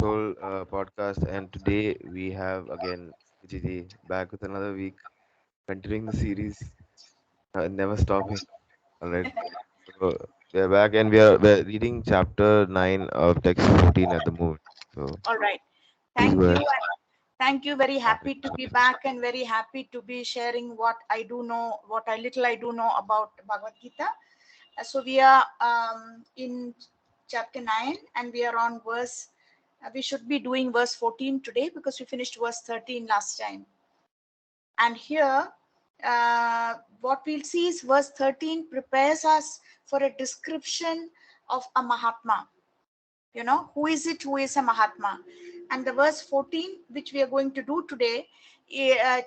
Soul podcast, and today we have again Gigi back with another week, continuing the series, never stopping. All right, so we are back, and we're reading chapter 9 of text 14 at the moment. So All right. please go Thank you. ahead. Thank you. Very Yeah, happy to be back and very happy to be sharing what I do know, what I little I do know about Bhagavad Gita. So we are in chapter 9 and we are on verse, we should be doing verse 14 today because we finished verse 13 last time. And here, what we'll see is verse 13 prepares us for a description of a Mahatma. Who is it who is a Mahatma? And the verse 14, which we are going to do today,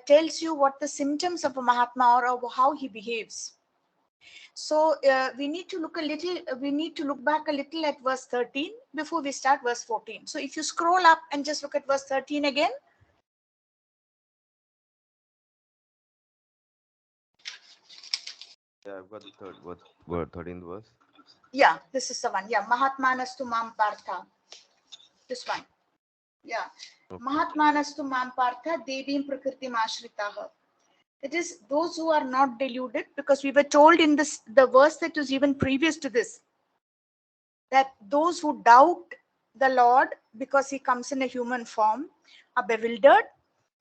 tells you what the symptoms of a Mahatma are or how he behaves. So we need to look back a little at verse 13 before we start verse 14. So if you scroll up and just look at verse 13 again. yeah, I've got the word 13th verse. Yeah, this is the one. Yeah, Mahatmanastu Mam Partha. This one. Yeah. Okay. Mahatmanastu Mam Partha Devim Prakritim Ashritaha. It is those who are not deluded, because we were told in the verse that was even previous to this, that those who doubt the Lord because he comes in a human form are bewildered,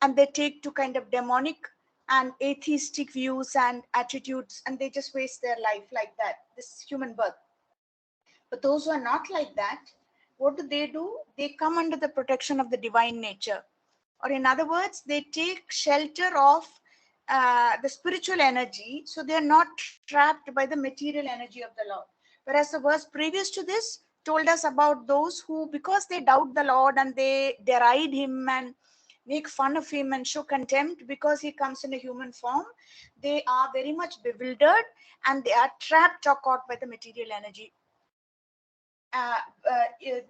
and they take to kind of demonic and atheistic views and attitudes, and they just waste their life like that, this human birth. But those who are not like that, what do? They come under the protection of the divine nature. Or in other words, they take shelter of the spiritual energy, so they are not trapped by the material energy of the Lord. Whereas the verse previous to this told us about those who, because they doubt the Lord and they deride him and make fun of him and show contempt because he comes in a human form, they are very much bewildered and they are trapped or caught by the material energy.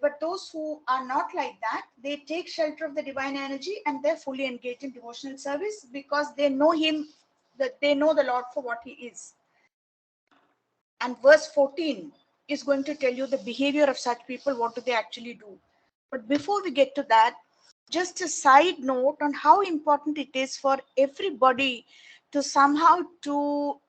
But those who are not like that, they take shelter of the divine energy and they're fully engaged in devotional service because they know him, that they know the Lord for what he is. And verse 14 is going to tell you the behavior of such people. What do they actually do? But before we get to that, just a side note on how important it is for everybody to somehow to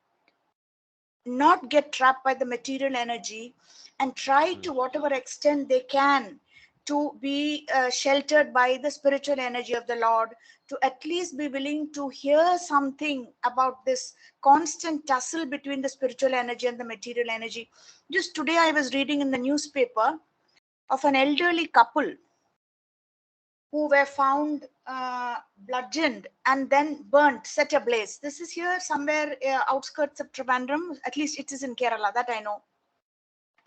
not get trapped by the material energy and try Mm. to whatever extent they can to be sheltered by the spiritual energy of the Lord, to at least be willing to hear something about this constant tussle between the spiritual energy and the material energy. Just today I was reading in the newspaper of an elderly couple who were found bludgeoned and then burnt, set ablaze. This is here somewhere outskirts of Trivandrum. At least it is in Kerala, that I know.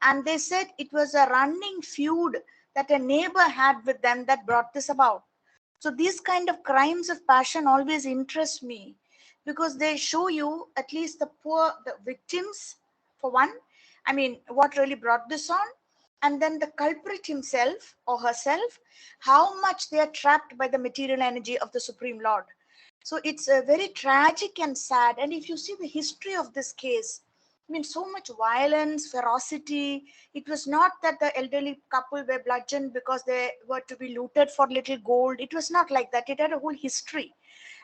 And they said it was a running feud that a neighbor had with them that brought this about. So these kind of crimes of passion always interest me, because they show you at least the victims, for one. I mean, what really brought this on, and then the culprit himself or herself, how much they are trapped by the material energy of the Supreme Lord. So it's very tragic and sad. And if you see the history of this case, I mean, so much violence, ferocity. It was not that the elderly couple were bludgeoned because they were to be looted for little gold. It was not like that. It had a whole history.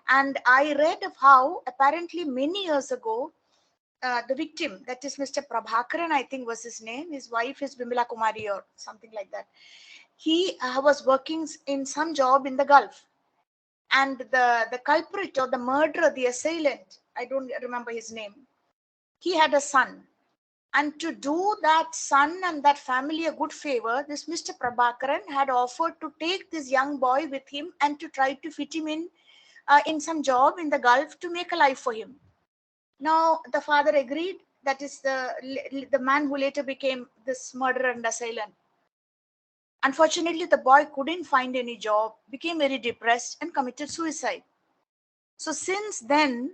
And I read of how apparently many years ago, the victim, that is Mr. Prabhakaran, I think was his name. His wife is Bimala Kumari or something like that. He was working in some job in the Gulf. And the culprit or the murderer, the assailant, I don't remember his name, he had a son. And to do that son and that family a good favor, this Mr. Prabhakaran had offered to take this young boy with him and to try to fit him in some job in the Gulf to make a life for him. Now the father agreed. That is the man who later became this murderer and assailant. Unfortunately, the boy couldn't find any job, became very depressed, and committed suicide. So since then,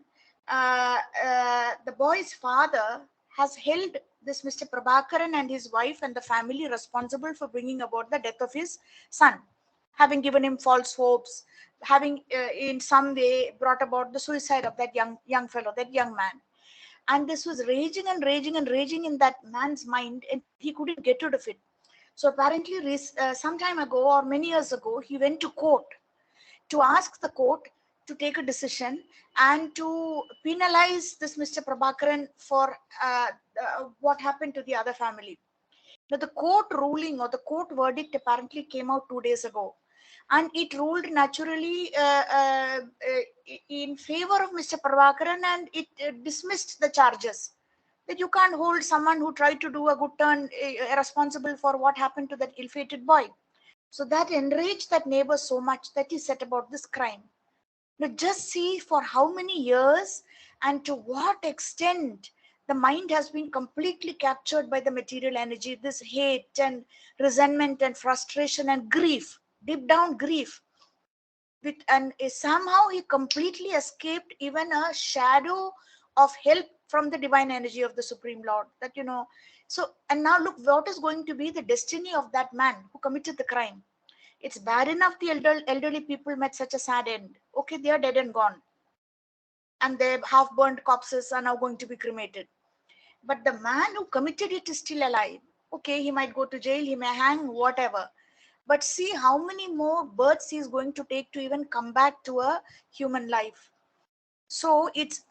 the boy's father has held this Mr. Prabhakaran and his wife and the family responsible for bringing about the death of his son, having given him false hopes, having in some way brought about the suicide of that young fellow, that young man. And this was raging and raging and raging in that man's mind, and he couldn't get rid of it. So apparently, some time ago or many years ago, he went to court to ask the court to take a decision and to penalize this Mr. Prabhakaran for what happened to the other family. Now, the court ruling or the court verdict apparently came out 2 days ago, and it ruled naturally in favor of Mr. Prabhakaran, and it dismissed the charges that you can't hold someone who tried to do a good turn responsible for what happened to that ill-fated boy. So that enraged that neighbor so much that he set about this crime. Now, just see for how many years and to what extent the mind has been completely captured by the material energy, this hate and resentment and frustration and grief, deep down grief. And somehow he completely escaped even a shadow of help from the divine energy of the Supreme Lord. So, and now look what is going to be the destiny of that man who committed the crime. It's bad enough the elderly people met such a sad end. Okay, they are dead and gone, and their half burnt corpses are now going to be cremated. But the man who committed it is still alive. Okay, he might go to jail, he may hang, whatever. But see how many more births he is going to take to even come back to a human life. So it's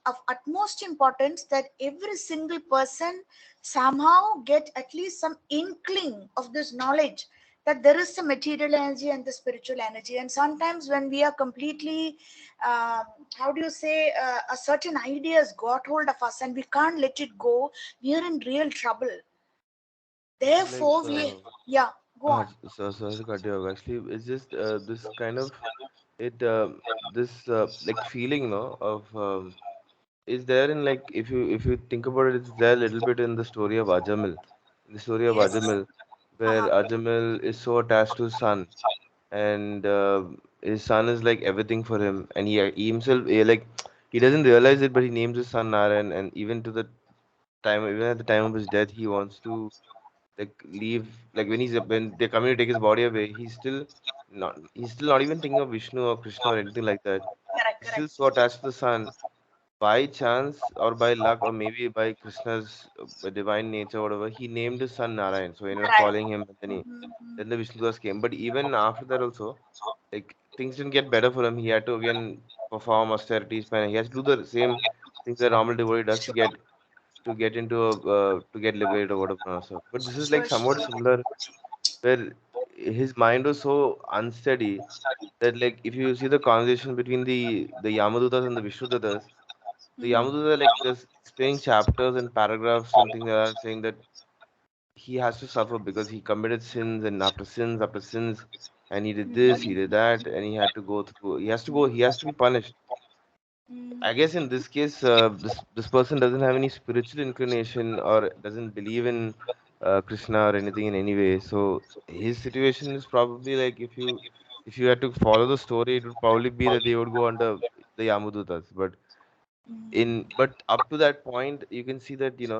of utmost importance that every single person somehow get at least some inkling of this knowledge that there is the material energy and the spiritual energy. And sometimes when we are completely, um, how do you say, a certain idea has got hold of us and we can't let it go, we are in real trouble. Like, Therefore, yeah, go on. so sorry to cut you off. Actually, it's just this kind of it this like feeling, no, of is there in, like, if you think about it, it's there a little bit in the story of Ajamil. In the story of Yes. Ajamil, where Uh-huh. Ajamil is so attached to his son, and his son is like everything for him, and he himself, like, he doesn't realize it, but he names his son Narayan, and even at the time of his death, he wants to, like, leave. Like, when they're coming to take his body away, he's still not even thinking of Vishnu or Krishna or anything like that. Correct, He's still correct. so attached to the son. By chance or by luck or maybe by Krishna's divine nature, whatever, he named his son Narayan. So he ended up Right. calling him, and Mhm. then the Vishnudas came. But even after that also, like, things didn't get better for him. He had to again perform austerities. He has to do the same things that normal devotee does to Sure, get into to get liberated or whatever. So, but this is like sure, somewhat sure. similar, where his mind was so unsteady that, like, if you see the conversation between the Yamadutas and the Vishnudutas, the Mhm. Yamaduta, like, there's explaining chapters and paragraphs and things like that, saying that he has to suffer because he committed sins, and after sins, and he did this, he did that, and he had to go through. He has to be punished. I guess in this case, this person doesn't have any spiritual inclination or doesn't believe in Krishna or anything in any way. So his situation is probably like, if you had to follow the story, it would probably be that they would go under the Yamudutas. But up to that point, you can see that, it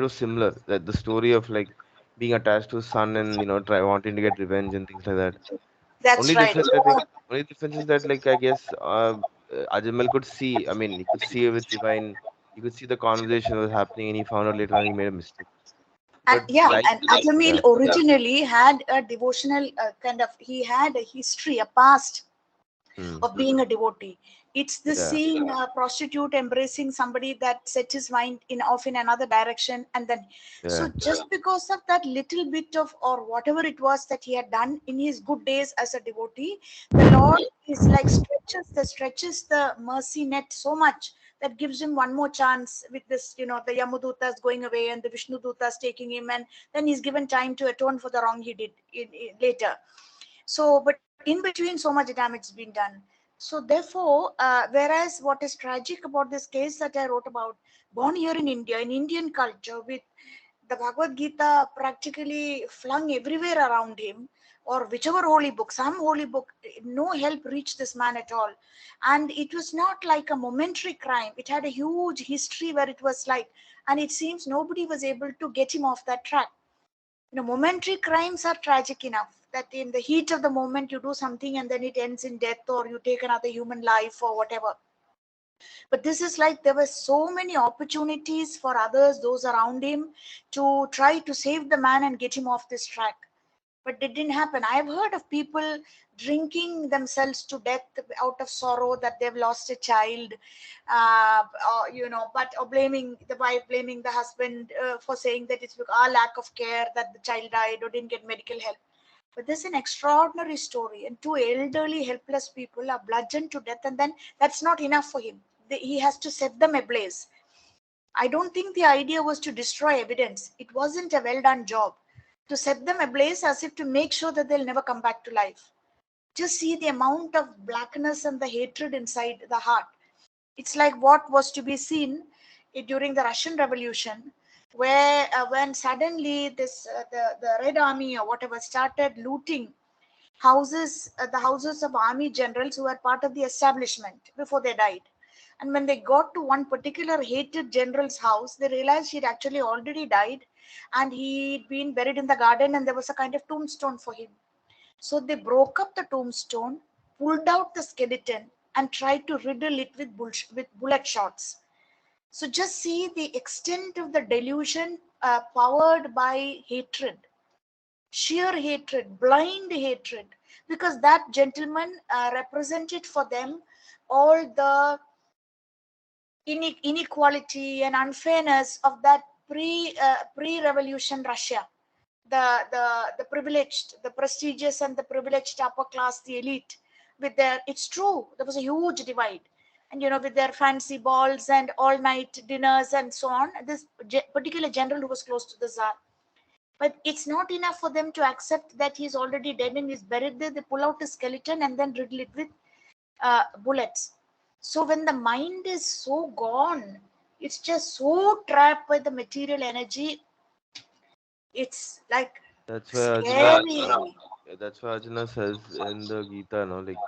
was similar, that the story of, like, being attached to his son, and try wanting to get revenge and things like that. That's Only right. difference, I think, only difference is that, like, I guess, Ajamel could see. I mean, he could see with divine. He could see the conversation that was happening, and he found out later on he made a mistake. And But yeah, like, and Ajamil yeah, originally had a devotional he had a history, a past hmm, of being a devotee. It's this yeah, seeing a prostitute embracing somebody that set his mind in off in another direction, and then so yeah, just because of that little bit of or whatever it was that he had done in his good days as a devotee, the Lord is like stretches the mercy net so much that gives him one more chance with this, the Yamudutas going away and the Vishnu Dutas taking him, and then he's given time to atone for the wrong he did later. So, but in between, so much damage has been done. So therefore, whereas what is tragic about this case that I wrote about, born here in India, in Indian culture, with the Bhagavad Gita practically flung everywhere around him, or whichever holy book, some holy book, no help reached this man at all. And it was not like a momentary crime. It had a huge history where it was like, and it seems nobody was able to get him off that track. Momentary crimes are tragic enough that in the heat of the moment you do something and then it ends in death or you take another human life or whatever. But this is like there were so many opportunities for others, those around him, to try to save the man and get him off this track. But it didn't happen. I've heard of people drinking themselves to death out of sorrow that they've lost a child, or blaming the wife, blaming the husband for saying that it's because our lack of care that the child died or didn't get medical help. But this is an extraordinary story, and two elderly, helpless people are bludgeoned to death, and then that's not enough for him. He has to set them ablaze. I don't think the idea was to destroy evidence. It wasn't a well done job. To set them ablaze as if to make sure that they'll never come back to life. Just see the amount of blackness and the hatred inside the heart. It's like what was to be seen during the Russian Revolution, where when suddenly the Red Army or whatever started looting the houses of army generals who were part of the establishment before they died. And when they got to one particular hated general's house, they realized he'd actually already died and he'd been buried in the garden, and there was a kind of tombstone for him. So they broke up the tombstone, pulled out the skeleton, and tried to riddle it with, with bullet shots. So just see the extent of the delusion powered by hatred, sheer hatred, blind hatred, because that gentleman represented for them all the inequality and unfairness of that pre-revolution Russia. The privileged, the prestigious, and the privileged upper class, the elite, with their, it's true, there was a huge divide, and with their fancy balls and all night dinners and so on. This particular general who was close to the Tsar, but it's not enough for them to accept that he's already dead and he's buried there. They pull out his skeleton and then riddle it with bullets. So when the mind is so gone, it's just so trapped by the material energy. It's like That's why Arjuna, scary. that's why Arjuna says in the Gita, no, like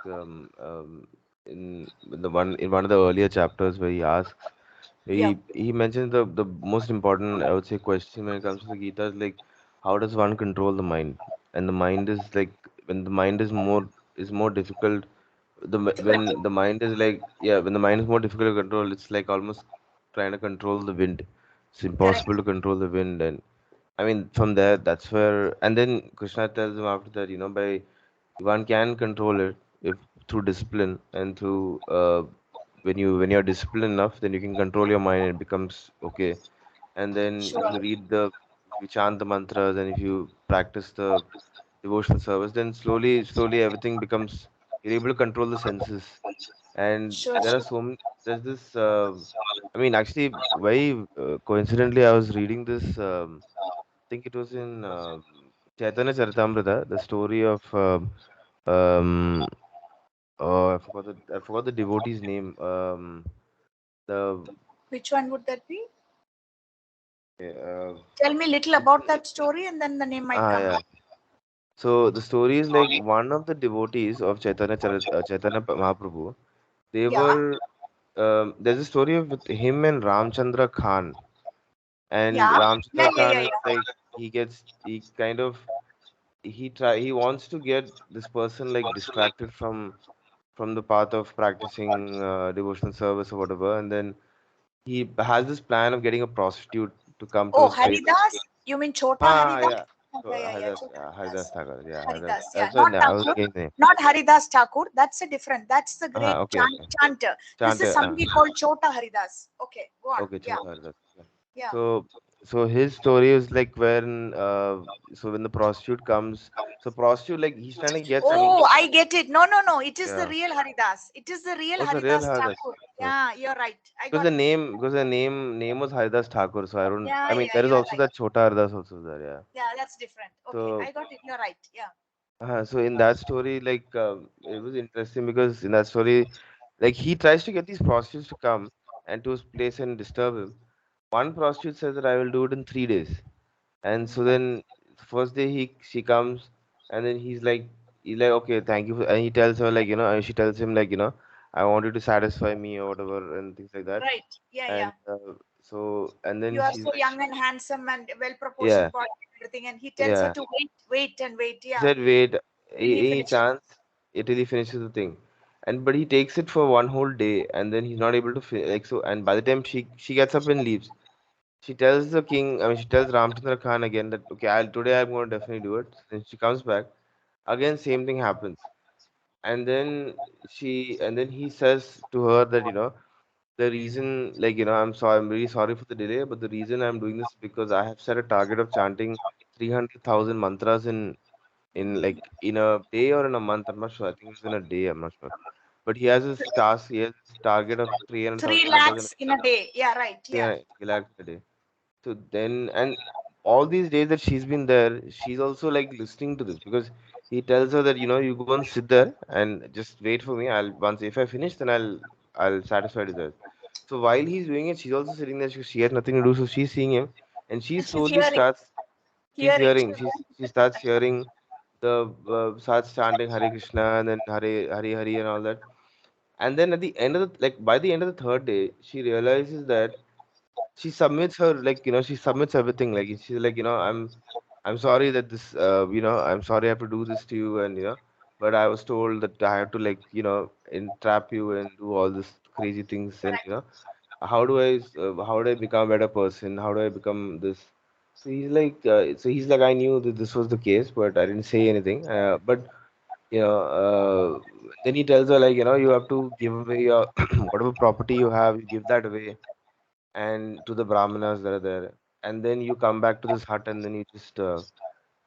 in the one in one of the earlier chapters where he asks, Yeah, he mentions the most important, I would say, question when it comes to the Gita is like, how does one control the mind? And the mind is like, when the mind is more difficult, when the mind is like, yeah, when the mind is more difficult to control, it's like almost trying to control the wind. It's correct. impossible to control the wind. And I mean, from there, that's where, and then Krishna tells him after that, by one can control it if through discipline and through when you're disciplined enough, then you can control your mind and it becomes okay. And then if Sure, you if you chant the mantras and if you practice the devotional service, then slowly everything becomes, you're able to control the senses. And sure, there are sure. so many, there's this, I mean, actually, very coincidentally, I was reading this. Think it was in Chaitanya Charitamrita, the story of um I forgot the devotee's name. The Which one would that be? uh, Tell me little about that story, and then the name might come. yeah. So the story is like one of the devotees of Chaitanya Mahaprabhu. They Yeah, were there's a story of with him and Ramchandra Khan, and yeah, yeah, Ramchandra yeah, Khan yeah, is yeah. like he kind of he wants to get this person like distracted from the path of practicing devotional service or whatever, and then he has this plan of getting a prostitute to come to Oh, his place. Haridas? You mean Chota Ah, Haridas? yeah. So, Yeah, yeah, yeah. Chota Haridas Haridas. Thakur, yeah, Haridas. Haridas, yeah. That's what Not I was Thakur. looking at his name. Not Haridas Thakur. That's a different. That's the great Okay, okay. chanter. This Chant, is somebody called Chota Haridas. Okay, go on. okay, Yeah, Chota Haridas. Yeah. yeah. So, so his story is like when, so when the prostitute comes, so prostitute like he's trying to get some, Oh, I get it. No, no, no. It is the yeah. real Haridas. It is the real Also real Haridas Haridas. Thakur. Okay. Yeah, you're right. I Because got the it. name was Haridas Thakur, so I don't. Yeah, I mean, yeah, there is you're also right. that Chota Haridas also there. Yeah. Yeah, that's different. Okay, So I got it. You're right. Yeah. so in that story, like it was interesting because in that story, like he tries to get these prostitutes to come and to his place and disturb him. One prostitute says that I will do it in 3 days, and so then first day she comes, and then he's like okay, thank you, and he tells her like and she tells him like I want you to satisfy me or whatever and things like that, Right. Yeah, yeah. and and then You are she's so young and handsome and well yeah proportioned body and everything. And he tells her yeah. to wait, wait, and wait. He Yeah. said wait, Till he any finishes. chance, it really finishes the thing. and but he takes it for one whole day, and then he's not able to like so. And by the time she gets up and leaves, she tells the king. I mean, she tells Ramchandra Khan again that okay, today I'm going to definitely do it. Then she comes back again, same thing happens, and then he says to her that the reason, like I'm really sorry for the delay, but the reason I'm doing this is because I have set a target of chanting 300,000 mantras in like in a day or in a month. I'm not sure. I think it was in a day. I'm not sure. But he has his task. He has his target of 3 300,000 mantras in lakhs in a day. Yeah, right. Yeah. 3 lakhs a day. So then, and all these days that she's been there, she's also like listening to this because he tells her that you go and sit there and just wait for me. I'll once if I finish, then I'll satisfy desires. So while he's doing it, she's also sitting there. She has nothing to do, so she's seeing him, and she And she's slowly hearing, starts. She's hearing. hearing. She starts hearing the starts chanting Hare Krishna and then Hare Hare and all that. And then at the end of the like by the end of the third day, she realizes that she submits her she submits everything. Like she's like I'm sorry that this I'm sorry I have to do this to you, and but I was told that I have to entrap you and do all this crazy things, and how do I become a better person? How do I become this? So he's like, I knew that this was the case, but I didn't say anything. But then he tells her like, you have to give away your whatever property you have, you give that away and to the brahmanas that are there, and then you come back to this hut, and then you just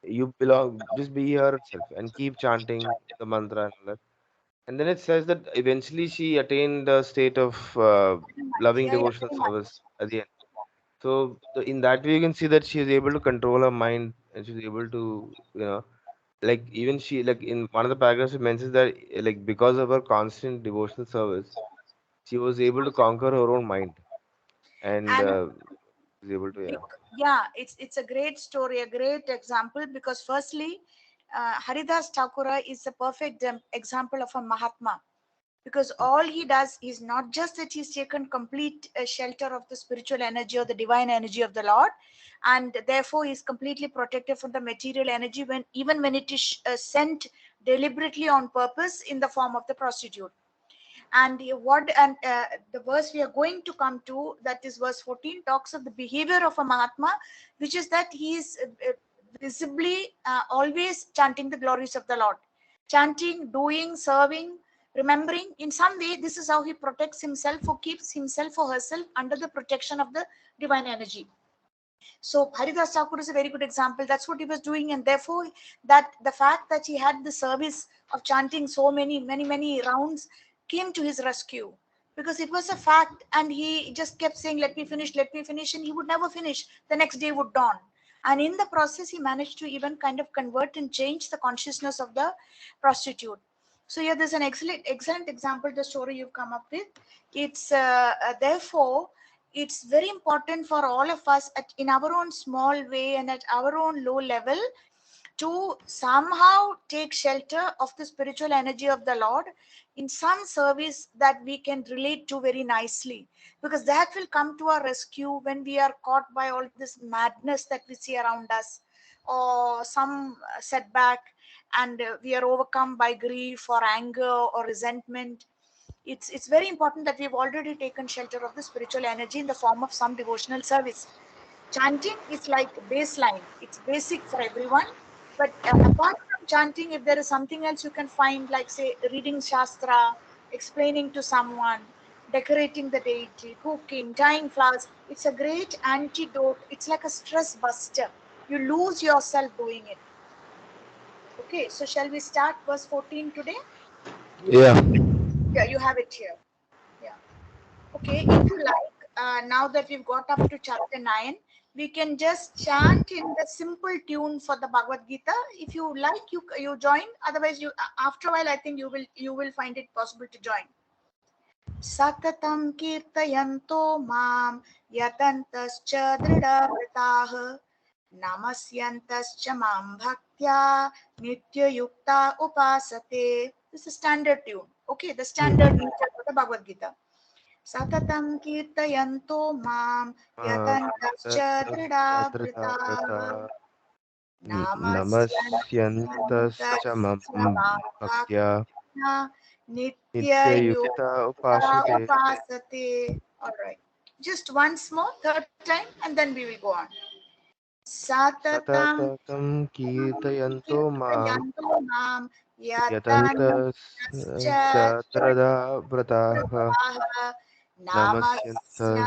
you belong, just be yourself and keep chanting the mantra and all that. And then it says that eventually she attained a state of loving Yeah, yeah, devotional very much. service at the end. So in that way, you can see that she is able to control her mind, and she's able to, like even she, like in one of the paragraphs, it mentions that like because of her constant devotional service, she was able to conquer her own mind, and And was able to, yeah. yeah, it's a great story, a great example, because firstly, Haridas Thakura is a perfect example of a Mahatma, because all he does is not just that he's taken complete shelter of the spiritual energy or the divine energy of the Lord, and therefore is completely protected from the material energy, when even when it is sent deliberately on purpose in the form of the prostitute. And the verse we are going to come to, that is verse 14, talks of the behavior of a Mahatma, which is that he is visibly always chanting the glories of the Lord, chanting, doing, serving, remembering. In some way, this is how he protects himself or keeps himself or herself under the protection of the divine energy. So Haridas Thakur is a very good example. That's what he was doing, and therefore that the fact that he had the service of chanting so many rounds came to his rescue, because it was a fact, and he just kept saying, let me finish," and he would never finish. The next day would dawn, and in the process, he managed to even kind of convert and change the consciousness of the prostitute. So yeah, there's an excellent example. The story you've come up with. It's therefore it's very important for all of us in our own small way and at our own low level to somehow take shelter of the spiritual energy of the Lord in some service that we can relate to very nicely, because that will come to our rescue when we are caught by all this madness that we see around us, or some setback, and we are overcome by grief or anger or resentment. It's very important that we've already taken shelter of the spiritual energy in the form of some devotional service. Chanting is like baseline, it's basic for everyone. But apart from chanting, if there is something else you can find, like say reading Shastra, explaining to someone, decorating the deity, cooking, tying flowers, it's a great antidote. It's like a stress buster. You lose yourself doing it. Okay, so shall we start verse 14 today? Yeah. Yeah, you have it here. Yeah. Okay, if you like, now that we've got up to chapter 9, we can just chant in the simple tune for the Bhagavad Gita. If you like, you join. Otherwise, after a while, I think you will find it possible to join. Satatam kirtayanto mam yatantascha dridavataha namasyantascha mam bhaktya nityayukta upasate. This is a standard tune. Okay, the standard meter for the Bhagavad Gita. Satatam kirtayanto mam yatantascha dridavataha namasyantascha Namasyantascha mam mam bhaktya bhaktya Krishna Nitya Nitya Yukta Yukta Upashate. Upasate. All right. Just once more, third time, and then we will go on. Satatam Satatatam Kirtayanto Mam Yanto Mam Yatantasya Yatantascha Trada Vrataha Prataha Namasyantasya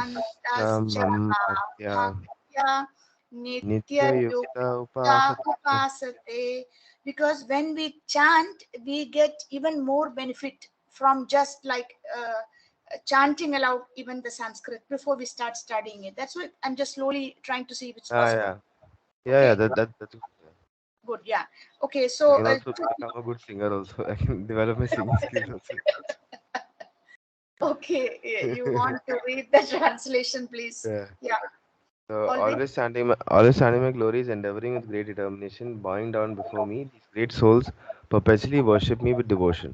Namasyantascha Bhaktya Bhaktya Nitya Nitya Yukta Yukta Upasate. Upasate. Because when we chant, we get even more benefit from just like chanting aloud even the Sanskrit before we start studying it. That's what I'm just slowly trying to see if it's Ah, possible. yeah. Yeah, Okay, that's good. Yeah. good. Yeah. Okay, I so can also become a good singer also. I can develop my singing skills also. okay, yeah, you want to read the translation, please? Yeah. Yeah. So Always. always chanting my glories, endeavoring with great determination, bowing down before me, these great souls perpetually worship me with devotion.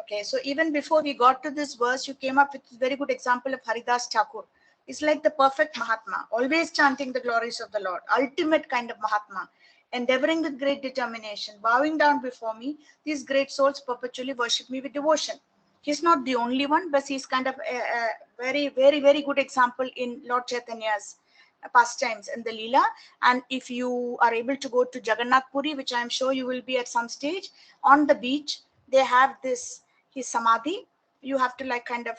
Okay, so even before we got to this verse, you came up with a very good example of Haridas Thakur. It's like the perfect Mahatma, always chanting the glories of the Lord, ultimate kind of Mahatma, endeavoring with great determination, bowing down before me. These great souls perpetually worship me with devotion. He's not the only one, but he's kind of a very, very, very good example in Lord Chaitanya's pastimes in the Leela. And if you are able to go to Jagannath Puri, which I'm sure you will be at some stage, on the beach, they have this his samadhi. You have to like kind of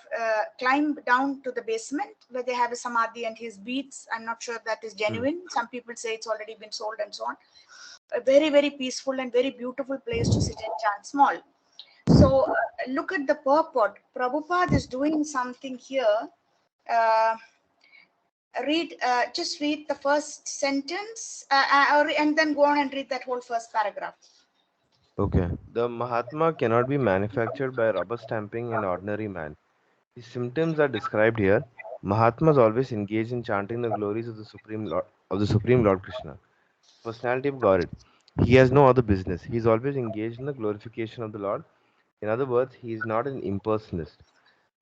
climb down to the basement where they have a samadhi and his beads. I'm not sure if that is Hmm. genuine. Some people say it's already been sold and so on. A very, very peaceful and very beautiful place to sit and chant. Small. So look at the purport. Prabhupada is doing something here. Uh, just read the first sentence and then go on and read that whole first paragraph. Okay. The Mahatma cannot be manufactured by rubber stamping an ordinary man. The symptoms are described here. Mahatmas always engage in chanting the glories of the Supreme Lord Krishna, personality of God. He has no other business. He is always engaged in the glorification of the Lord. In other words, he is not an impersonalist.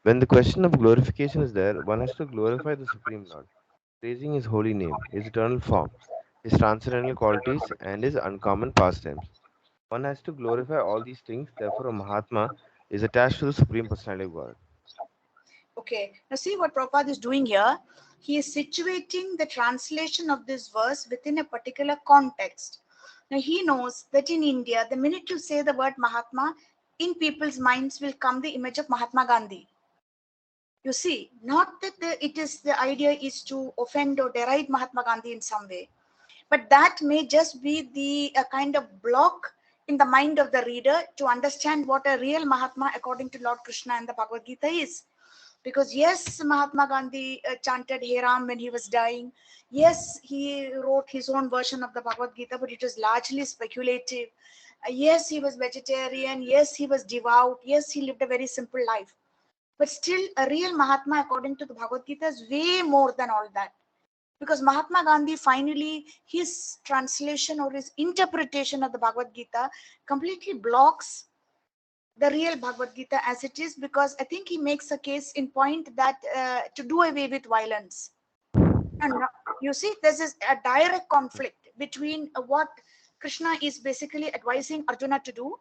When the question of glorification is there, one has to glorify the Supreme Lord, praising his holy name, his eternal form, his transcendental qualities, and his uncommon pastimes. One has to glorify all these things, therefore, a Mahatma is attached to the Supreme Personality of God. Okay, now see what Prabhupada is doing here. He is situating the translation of this verse within a particular context. Now he knows that in India, the minute you say the word Mahatma, in people's minds will come the image of Mahatma Gandhi. You see, not that the idea is to offend or deride Mahatma Gandhi in some way, but that may just be the kind of block in the mind of the reader to understand what a real Mahatma according to Lord Krishna and the Bhagavad Gita is. Because yes, Mahatma Gandhi chanted He Ram when he was dying. Yes, he wrote his own version of the Bhagavad Gita, but it was largely speculative. Yes, he was vegetarian. Yes, he was devout. Yes, he lived a very simple life. But still, a real Mahatma, according to the Bhagavad Gita, is way more than all that. Because Mahatma Gandhi finally, his translation or his interpretation of the Bhagavad Gita completely blocks the real Bhagavad Gita as it is, because I think he makes a case in point that to do away with violence. And you see, this is a direct conflict between what Krishna is basically advising Arjuna to do,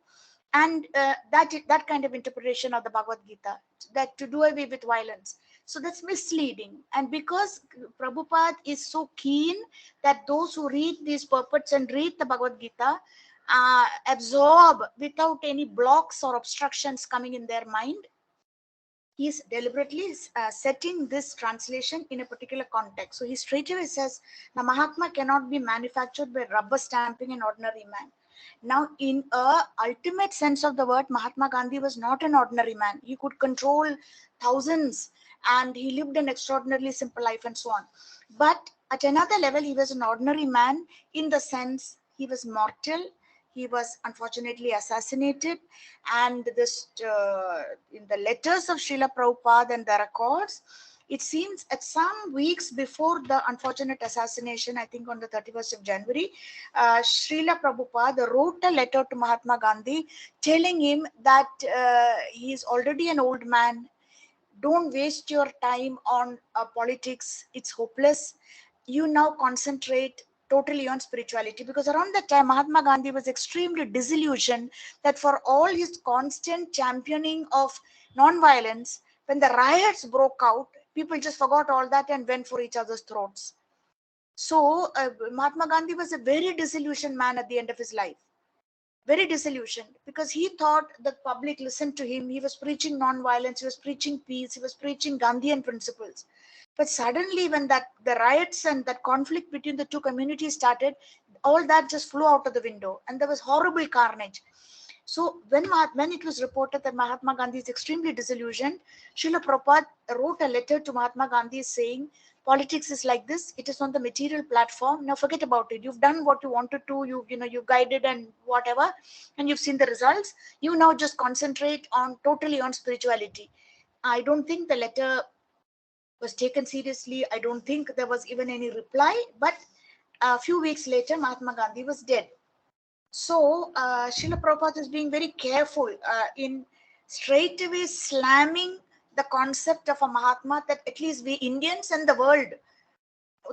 and that kind of interpretation of the Bhagavad Gita, that to do away with violence. So that's misleading. And because Prabhupada is so keen that those who read these purports and read the Bhagavad Gita absorb without any blocks or obstructions coming in their mind, he is deliberately setting this translation in a particular context. So he straightaway says, the Mahatma cannot be manufactured by rubber stamping an ordinary man. Now, in a ultimate sense of the word, Mahatma Gandhi was not an ordinary man. He could control thousands and he lived an extraordinarily simple life and so on. But at another level, he was an ordinary man in the sense he was mortal. He was unfortunately assassinated, and this in the letters of Srila Prabhupada and the records, it seems at some weeks before the unfortunate assassination, I think on the 31st of January, Srila Prabhupada wrote a letter to Mahatma Gandhi telling him that he is already an old man. Don't waste your time on politics. It's hopeless. You now concentrate totally on spirituality, because around that time Mahatma Gandhi was extremely disillusioned that for all his constant championing of non-violence, when the riots broke out, people just forgot all that and went for each other's throats. So Mahatma Gandhi was a very disillusioned man at the end of his life, very disillusioned, because he thought the public listened to him. He was preaching non-violence, he was preaching peace, he was preaching Gandhian principles. But suddenly, when that the riots and that conflict between the two communities started, all that just flew out of the window, and there was horrible carnage. So when it was reported that Mahatma Gandhi is extremely disillusioned, Srila Prabhupada wrote a letter to Mahatma Gandhi saying, politics is like this, it is on the material platform. Now forget about it. You've done what you wanted to, you've guided and whatever, and you've seen the results. You now just concentrate on totally on spirituality. I don't think the letter was taken seriously. I don't think there was even any reply. But a few weeks later, Mahatma Gandhi was dead. So, Srila Prabhupada is being very careful in straight away slamming the concept of a Mahatma, that at least we Indians and the world,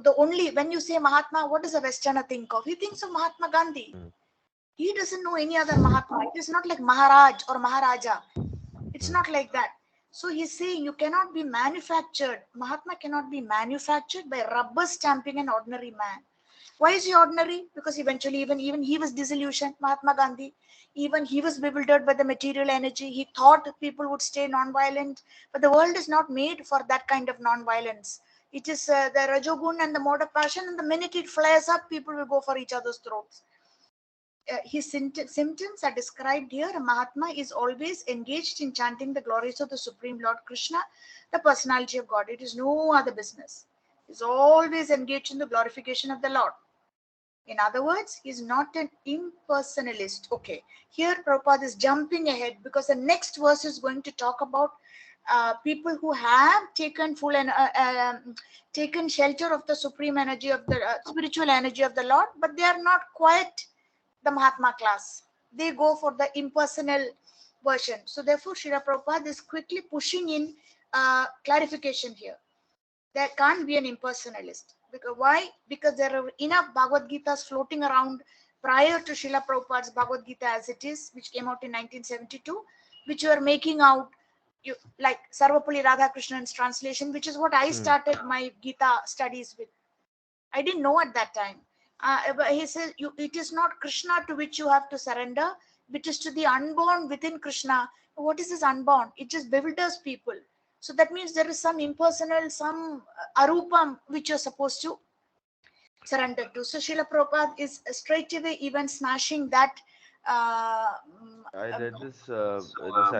the only, when you say Mahatma, what does a Westerner think of? He thinks of Mahatma Gandhi. Mm. He doesn't know any other Mahatma. It is not like Maharaj or Maharaja. It's Mm. not like that. So he's saying you cannot be manufactured. Mahatma cannot be manufactured by rubber stamping an ordinary man. Why is he ordinary? Because eventually, even he was disillusioned, Mahatma Gandhi. Even he was bewildered by the material energy. He thought people would stay non-violent, but the world is not made for that kind of non-violence. It is the Rajogun and the mode of passion, and the minute it flares up, people will go for each other's throats. His symptoms are described here. A Mahatma is always engaged in chanting the glories of the Supreme Lord Krishna, the personality of God. It is no other business. He is always engaged in the glorification of the Lord. In other words, he is not an impersonalist. Okay, here Prabhupada is jumping ahead because the next verse is going to talk about people who have taken full and taken shelter of the supreme energy of the spiritual energy of the Lord, but they are not quite the Mahatma class. They go for the impersonal version. So therefore, Srila Prabhupada is quickly pushing in clarification here. There can't be an impersonalist. Because why? Because there are enough Bhagavad Gitas floating around prior to Srila Prabhupada's Bhagavad Gita as it is, which came out in 1972, which were making out like Sarvapalli Radhakrishnan's translation, which is what I Mm. started my Gita studies with. I didn't know at that time. But he says, it is not Krishna to which you have to surrender, which is to the unborn within Krishna. What is this unborn? It just bewilders people. So that means there is some impersonal, some arupam which you're supposed to surrender to. So Srila Prabhupada is straight away even smashing that. Uh, mm, I um, read this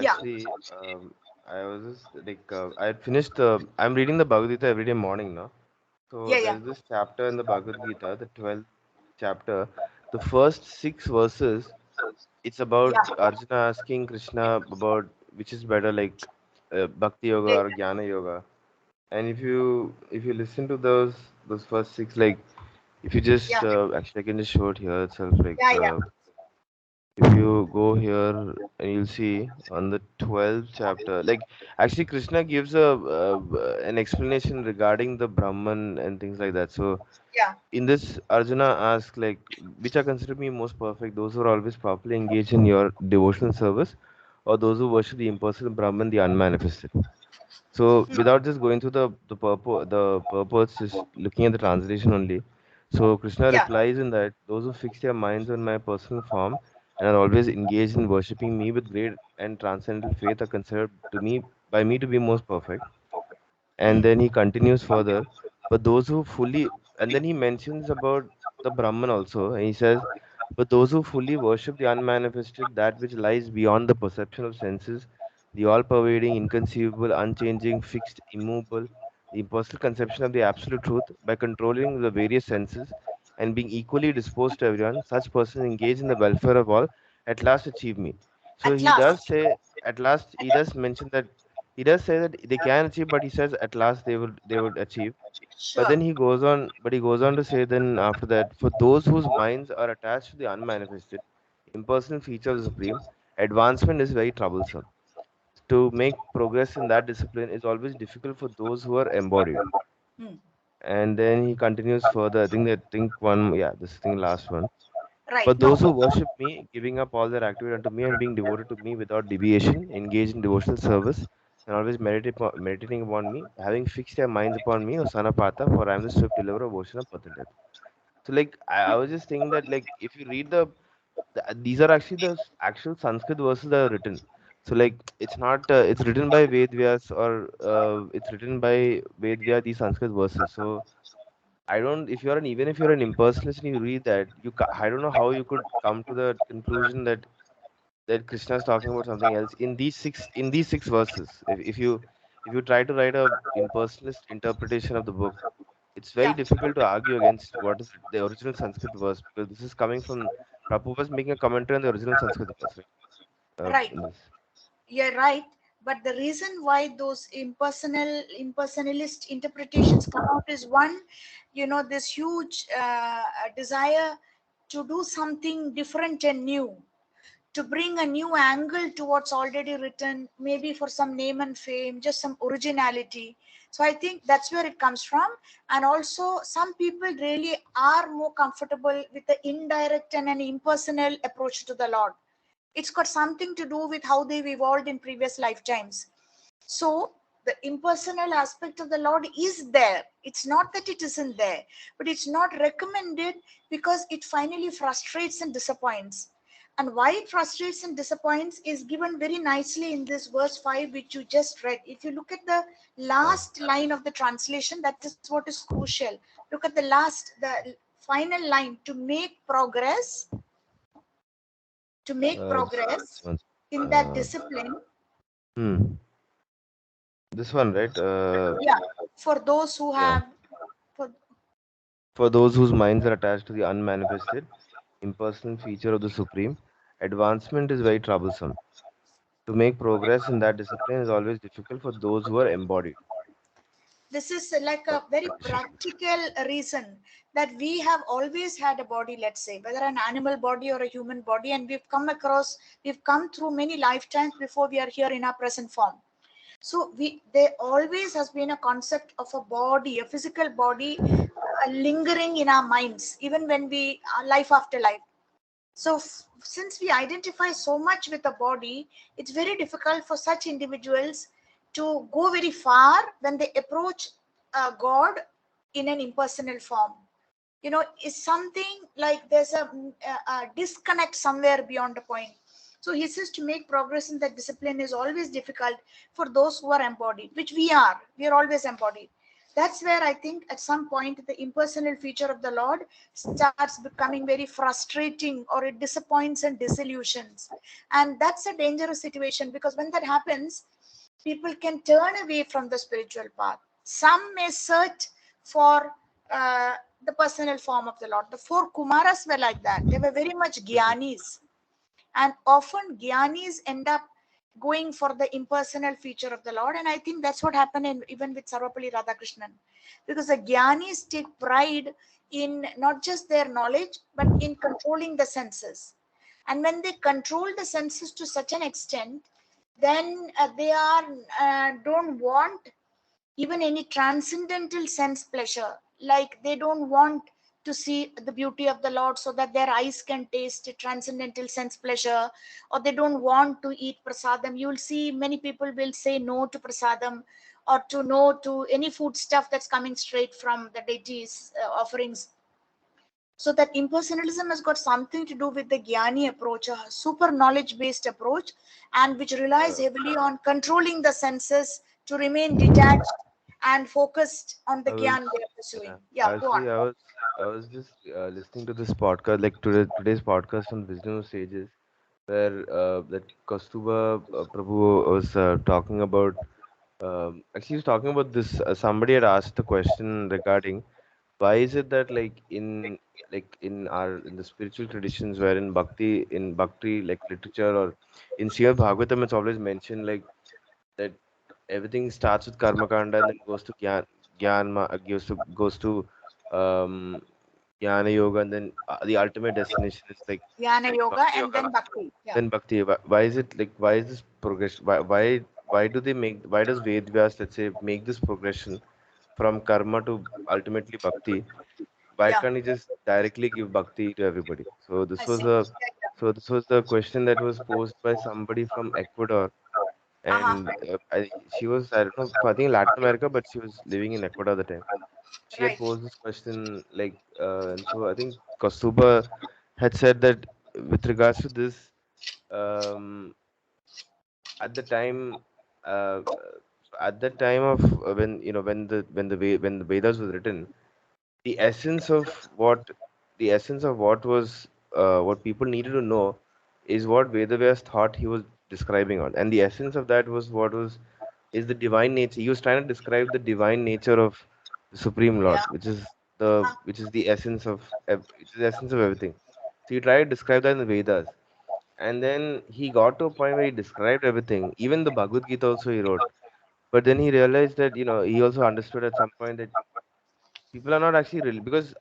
yeah, actually. I was just like, I had finished the. I'm reading the Bhagavad Gita every day morning now. So yeah, yeah, there's this chapter in the Bhagavad Gita, the 12th chapter. The first six verses, it's about yeah. Arjuna asking Krishna about which is better, like Bhakti Yoga Like, or Jnana Yoga. And if you listen to those first six, like if you just yeah, actually I can just show it here itself, like yeah, yeah, if you go here and you'll see on the 12th chapter, like actually Krishna gives a an explanation regarding the Brahman and things like that. So yeah. in this, Arjuna asks like, which are considered me most perfect? Those who are always properly engaged in your devotional service, or those who worship the impersonal Brahman, the unmanifested. So Hmm. without just going to the purpose, just looking at the translation only. So Krishna Yeah. replies in that those who fix their minds on my personal form and are always engaged in worshipping me with great and transcendental faith are considered to me by me to be most perfect. And Hmm. then he continues further, but those who fully, and then he mentions about the Brahman also, and he says, but those who fully worship the unmanifested, that which lies beyond the perception of senses, the all pervading, inconceivable, unchanging, fixed, immovable, the impersonal conception of the absolute truth, by controlling the various senses and being equally disposed to everyone, such persons engage in the welfare of all, at last achieve me. So At he does last. say, at last, he does mention that he does say that they can achieve, but he says at last they would achieve. But Sure. then he goes on to say then after that, for those whose minds are attached to the unmanifested, impersonal feature of the Supreme, advancement is very troublesome. To make progress in that discipline is always difficult for those who are embodied. Hmm. And then he continues further. I think one, yeah, this thing last one. Right. For No. those who worship me, giving up all their activity unto me and being devoted to me without deviation, engaged in devotional service, and always meditating upon me, having fixed their minds upon me, O son of Partha, for I am the swift deliverer of ocean of birth and death. So, like, I was just thinking that, like, if you read these are actually the actual Sanskrit verses that are written. So, like, it's not, it's written by Ved Vyas, or it's written by Ved Vyas, these Sanskrit verses. So, I don't, if you're an, even if you're an impersonalist and you read that, I don't know how you could come to the conclusion that Krishna is talking about something else in these six verses. If you try to write a impersonalist interpretation of the book, it's very Yeah. difficult to argue against what is the original Sanskrit verse, because this is coming from Prabhupada was making a commentary on the original Sanskrit verse, right? Right. In this. You're right. But the reason why those impersonalist interpretations come out is one, this huge desire to do something different and new, to bring a new angle to what's already written, maybe for some name and fame, just some originality. So I think that's where it comes from. And also, some people really are more comfortable with the indirect and an impersonal approach to the Lord. It's got something to do with how they've evolved in previous lifetimes. So the impersonal aspect of the Lord is there. It's not that it isn't there, but it's not recommended because it finally frustrates and disappoints. And why it frustrates and disappoints is given very nicely in this verse 5, which you just read. If you look at the Uh, last line of the translation, that is what is crucial. Look at the final line: to make progress, just one. in that Uh, discipline. hmm. This one, right? Yeah, for those who Yeah. have, for, For those whose minds are attached to the unmanifested, impersonal feature of the Supreme, advancement is very troublesome. To make progress in that discipline is always difficult for those who are embodied. this is like Or a very conditioned. practical reason that we have always had a body, let's say, whether an animal body or a human body, and we've come through many lifetimes before we are here in our present form. So there always has been a concept of a body, a physical body, lingering in our minds, even when we life after life. So, since we identify so much with the body, it's very difficult for such individuals to go very far when they approach God in an impersonal form. Is something like there's a disconnect somewhere beyond the point. So he says to make progress in that discipline is always difficult for those who are embodied, which we are. We are always embodied. That's where I think at some point the impersonal feature of the Lord starts becoming very frustrating, or it disappoints and disillusions. And that's a dangerous situation, because when that happens, people can turn away from the spiritual path. Some may search for uh, the personal form of the Lord. The four Kumaras were like that. They were very much Mhm. Gyanis. And often Gyanis end up going for the impersonal feature of the Lord. And I think that's what happened even with Sarvapalli Radhakrishnan. Because the Gyanis take pride in not just their knowledge, but in controlling the senses. And when they control the senses to such an extent, then they are don't want even any transcendental sense pleasure. Like they don't want to see the beauty of the Lord so that their eyes can taste transcendental sense pleasure, or they don't want to eat prasadam. You will see many people will say no to prasadam, or to no to any food stuff that's coming straight from the deities' offerings. So that impersonalism has got something to do with the Jnani approach, a super knowledge based approach, and which relies Yeah. heavily on controlling the senses to remain detached and focused on the I was, Gyan they are yeah. pursuing. Yeah, go on. I was just listening to this podcast, like today's podcast on Wisdom of Sages, where that Kastuba Prabhu was talking about. Actually, he was talking about this. Somebody had asked the question regarding why is it that in our in the spiritual traditions, where in bhakti like literature, or in Srimad Bhagavatam, it's always mentioned like that everything starts with karma kanda and then goes to goes to um jnana yoga, and then the ultimate destination is like Jnana yoga bhakti and yoga, then bhakti. Yeah. then bhakti. Why is it like, why is this progression, why do they make, why does Ved Vyas, let's say, make this progression from karma to ultimately bhakti, why Yeah, can't he just directly give bhakti to everybody? So I this was see. a Yeah, yeah. this was the question that was posed by somebody from Ecuador, Uh-huh. and she was, I don't know, I think Latin America, but she was living in Ecuador at the time. She had Right. posed this question, like, and so I think Kastuba had said that with regards to this, um, at the time, at the time of when when the Vedas was written, the essence of what was what people needed to know is what Vedavyas thought he was describing on, and the essence of that was what was is the divine nature. He was trying to describe the divine nature of the Supreme Lord, Yeah. Uh-huh. which is the essence of which is the essence of everything. So he tried to describe that in the Vedas, and then he got to a point where he described everything. Even the Bhagavad Gita also he wrote, but then he realized that he also understood at some point that people are not actually really, because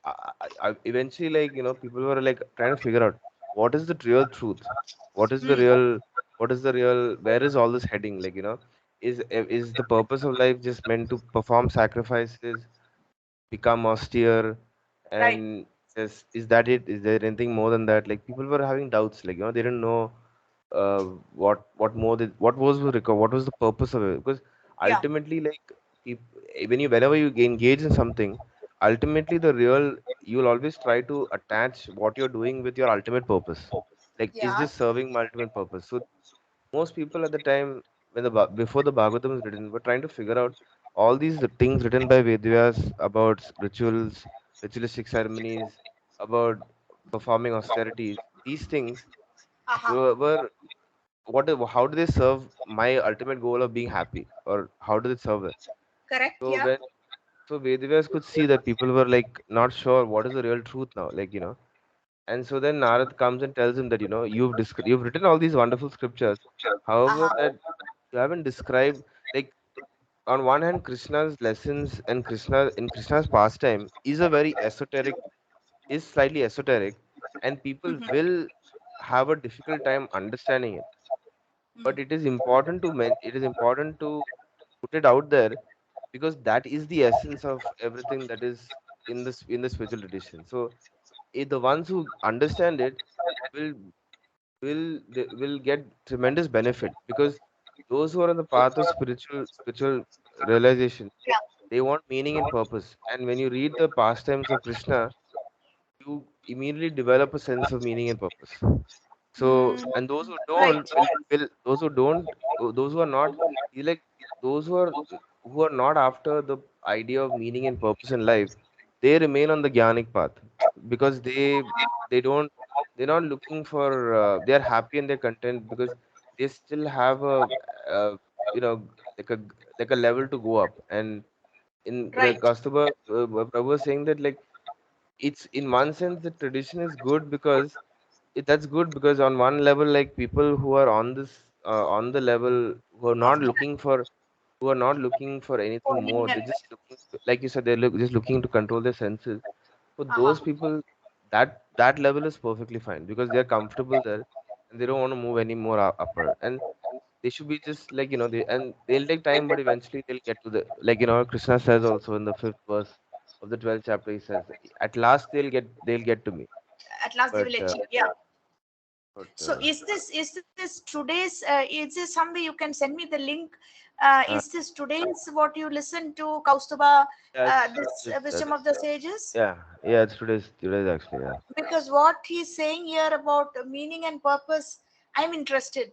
eventually, like, people were like trying to figure out what is the real truth, what is the Mm. real, where is all this heading, like, is the purpose of life just meant to perform sacrifices, become austere, Right. and is that it? Is there anything more than that? Like, people were having doubts, like, they didn't know uh, what more what was the what was the purpose of it, because Yeah. ultimately, like, whenever you engage in something, ultimately the real, you'll always try to attach what you're doing with your ultimate purpose, like, is Yeah. this serving my ultimate purpose? So most people at the time, when before the Bhagavatam was written, were trying to figure out all these things written by Vedyas about rituals, ritualistic ceremonies, about performing austerities. These things Uh-huh. were how do they serve my ultimate goal of being happy, or how do they serve it? Correct. So Yeah. when Vedyas could see that people were like not sure what is the real truth now, like, and so then Narad comes and tells him that, you've written all these wonderful scriptures, however, Uh-huh. that you haven't described, like, on one hand, Krishna's lessons and Krishna's pastime is a very esoteric, is slightly esoteric, and people Mm-hmm. will have a difficult time understanding it. Mm. But it is important to put it out there, because that is the essence of everything that is in the spiritual tradition. So the ones who understand it will they will get tremendous benefit, because those who are on the path of spiritual realization, Yeah. they want meaning and purpose. And when you read the pastimes of Krishna, you immediately develop a sense of meaning and purpose. So, Mm. and those who Right. don't will those who don't those who are not, you like, those who are not after the idea of meaning and purpose in life, they remain on the jnanic path, because they don't they're not looking for they are happy and they're content, because they still have uh you know like a level to go up. And in Right. Kastubha, Prabhu was saying that, like, it's in one sense the tradition is good, because that's good, because on one level, like, people who are on this on the level, who are Of not looking for anything for more, meaning and they're just purpose. looking like you said, just looking to control their senses. For Uh-huh. those people, that level is perfectly fine, because they're comfortable there, and they don't want to move any more upper, and they should be just like, they'll take time, but eventually they'll get to the, like, Krishna says also in the fifth verse of the 12th chapter, he says, at last they'll get to me. At last they But will achieve. Yeah. but So is this today's? Is this somewhere you can send me the link? uh, Is this today's what you listen to Kaustuba? yeah, This wisdom that's of the sages? yeah, it's today's actually, yeah. Because what he's saying here about meaning and purpose, I'm interested.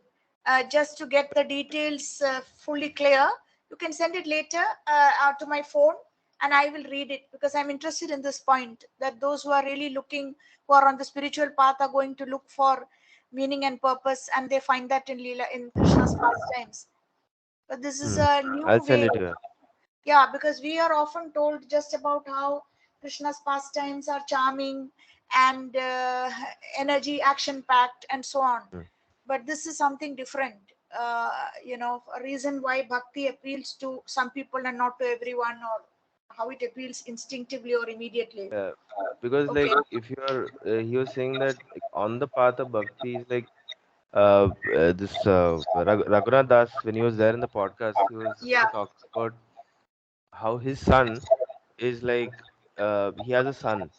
Just to get the details fully clear, you can send it later out to my phone, and I will read it, because I'm interested in this point that those who are really looking, who are on the spiritual path, are going to look for meaning and purpose, and they find that in Leela, in Krishna's pastimes. But this is Hmm. a I'll new send way. it to you. Yeah, because we are often told just about how Krishna's pastimes are charming and energy action packed and so on. Hmm. But this is something different. A reason why bhakti appeals to some people and not to everyone, or how it appeals instinctively or immediately. Yeah, because, Okay. like, if you're he was saying that, like, on the path of bhakti is like Raghunath Das, when he was there in the podcast, he was Yeah. talking about how his son is like, he has a son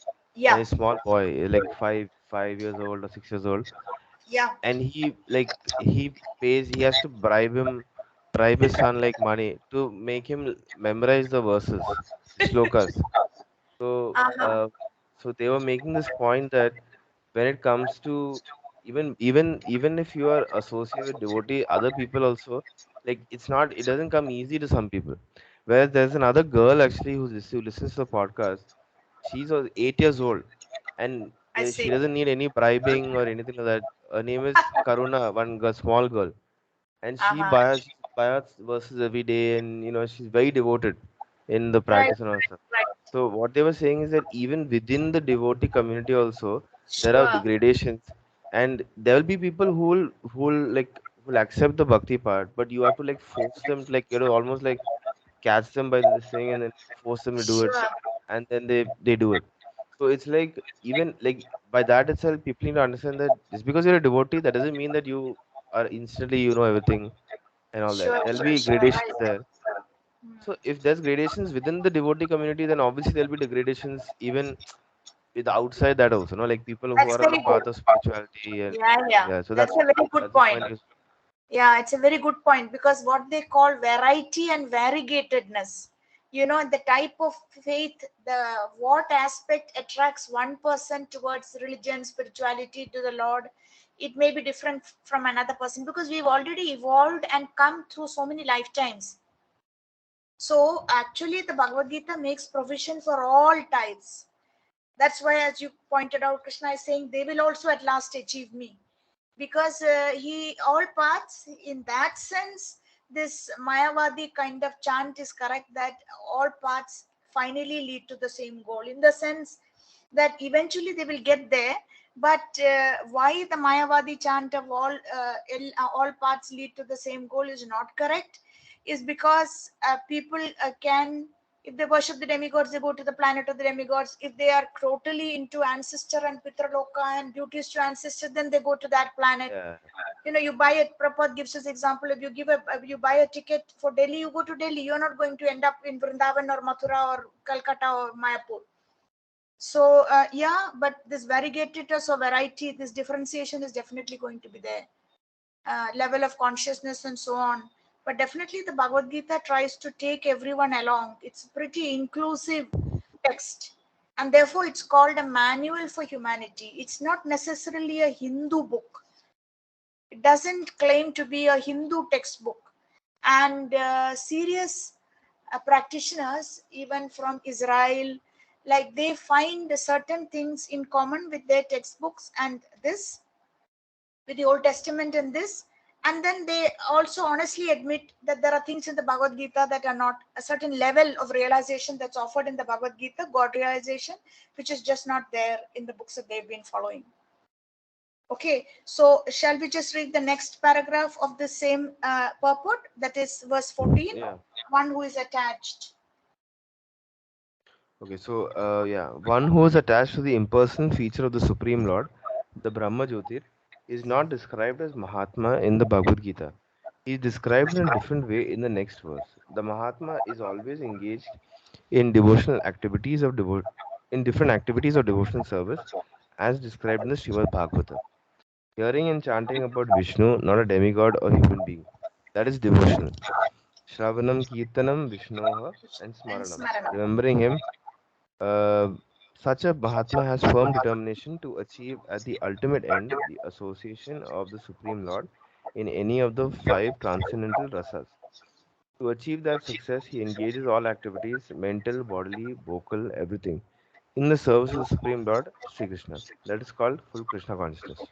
and Yeah, a small boy, like 5 years old or 6 years old, yeah, and he has to bribe his son like money to make him memorize the verses, the slokas. So, uh-huh. so they were making this point that when it comes to, even if you are associated with devotee, other people also, like, it doesn't come easy to some people. Whereas there's another girl actually who listens to the podcast. She's 8 years old, and I she see. doesn't need any bribing or anything like that. Her name is Karuna, one girl, small girl, and Uh-huh. she buys verses every day, and she's very devoted in the Right, practice and all stuff. right. So what they were saying is that even within the devotee community also there are Sure, gradations, and there will be people who will accept the bhakti part, but you have to like force them to, like, almost like catch them by this thing and then force them to do it, sure, and then they do it. So it's like, even like, by that itself, people need to understand that just because you're a devotee, that doesn't mean that you are instantly everything and all that. sure, There'll sure, be sure. gradations Right. there. So if there's gradations within the devotee community, then obviously there'll be degradations even with outside that also, no? Like people who That's are on the very good. path of spirituality, and Yeah, yeah. yeah, so That's a very good that's the point. point. Is Yeah, it's a very good point because what they call variety and variegatedness, the type of faith, the what aspect attracts one person towards religion, spirituality to the Lord, it may be different from another person because we've already evolved and come through so many lifetimes. So actually, the Bhagavad Gita makes provision for all types. That's why, as you pointed out, Krishna is saying they will also at last achieve me, because he all paths in that sense. This Mayavadi kind of chant is correct that all paths finally lead to the same goal, in the sense that eventually they will get there. But why the Mayavadi chant of all paths lead to the same goal is not correct, is because people can, if they worship the demigods, they go to the planet of the demigods. If they are totally into ancestor and Pitraloka and duties to ancestor, then they go to that planet. yeah, You buy a, Prabhupada gives us example, if you buy a ticket for Delhi, you go to Delhi. You're not going to end up in Vrindavan or Mathura or Calcutta or Mayapur. So yeah, but this variegatedness or variety, this differentiation is definitely going to be there. Level of consciousness and so on. But definitely the Bhagavad Gita tries to take everyone along. It's pretty inclusive text. And therefore it's called a manual for humanity. It's not necessarily a Hindu book. It doesn't claim to be a Hindu textbook. And serious practitioners, even from Israel, like they find certain things in common with their textbooks and this, with the Old Testament and this. And then they also honestly admit that there are things in the Bhagavad Gita that are not a certain level of realization that's offered in the Bhagavad Gita, God realization, which is just not there in the books that they've been following. Okay, so shall we just read the next paragraph of the same purport, that is verse 14, yeah. one who is attached. Okay, so yeah, one who is attached to the impersonal feature of the Supreme Lord, the Brahma Jyotir, is not described as Mahatma in the Bhagavad Gita. He is described in a different way in the next verse. The Mahatma is always engaged in devotional activities in different activities of devotional service, as described in the Srimad Bhagavata. Hearing and chanting about Vishnu, not a demigod or human being, that is devotional. Shravanam Kirtanam Vishnoha and And Smaranam. Smarana. Remembering him, uh, such a Mahatma has firm determination to achieve at the ultimate end the association of the Supreme Lord in any of the five transcendental rasas. To achieve that success, he engages all activities, mental, bodily, vocal, everything, in the service of the Supreme Lord, Sri Krishna. That is called full Krishna consciousness.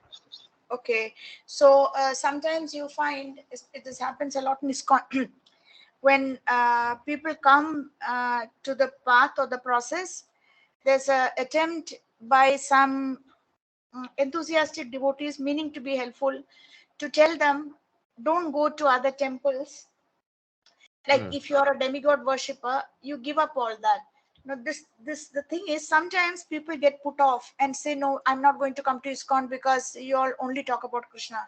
Okay, so sometimes you find this happens a lot in ISKCON when people come to the path or the process. There's a attempt by some enthusiastic devotees meaning to be helpful to tell them, don't go to other temples. Like Hmm. if you're a demigod worshipper, you give up all that. No, this the thing is, sometimes people get put off and say, no, I'm not going to come to ISKCON because you all only talk about Krishna.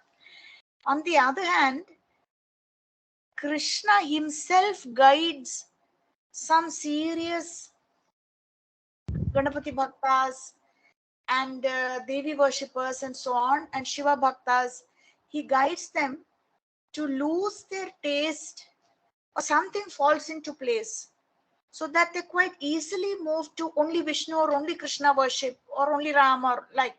On the other hand, Krishna himself guides some serious Ganapati Bhaktas and Devi worshippers and so on, and Shiva Bhaktas, he guides them to lose their taste or something falls into place so that they quite easily move to only Vishnu or only Krishna worship or only Ram or like,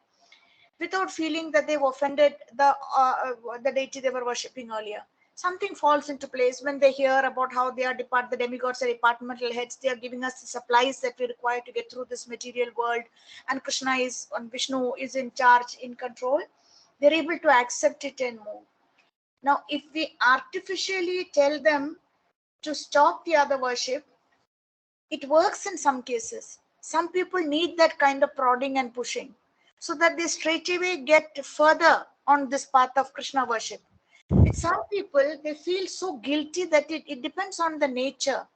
without feeling that they've offended the deity they were worshipping earlier. Something falls into place when they hear about how they are the demigods are departmental heads. They are giving us the supplies that we require to get through this material world, and Krishna is and Vishnu is in charge, in control. They're able to accept it and move. Now, if we artificially tell them to stop the other worship, it works in some cases. Some people need that kind of prodding and pushing so that they straightaway get further on this path of Krishna worship. With some people, they feel so guilty that it depends on the nature.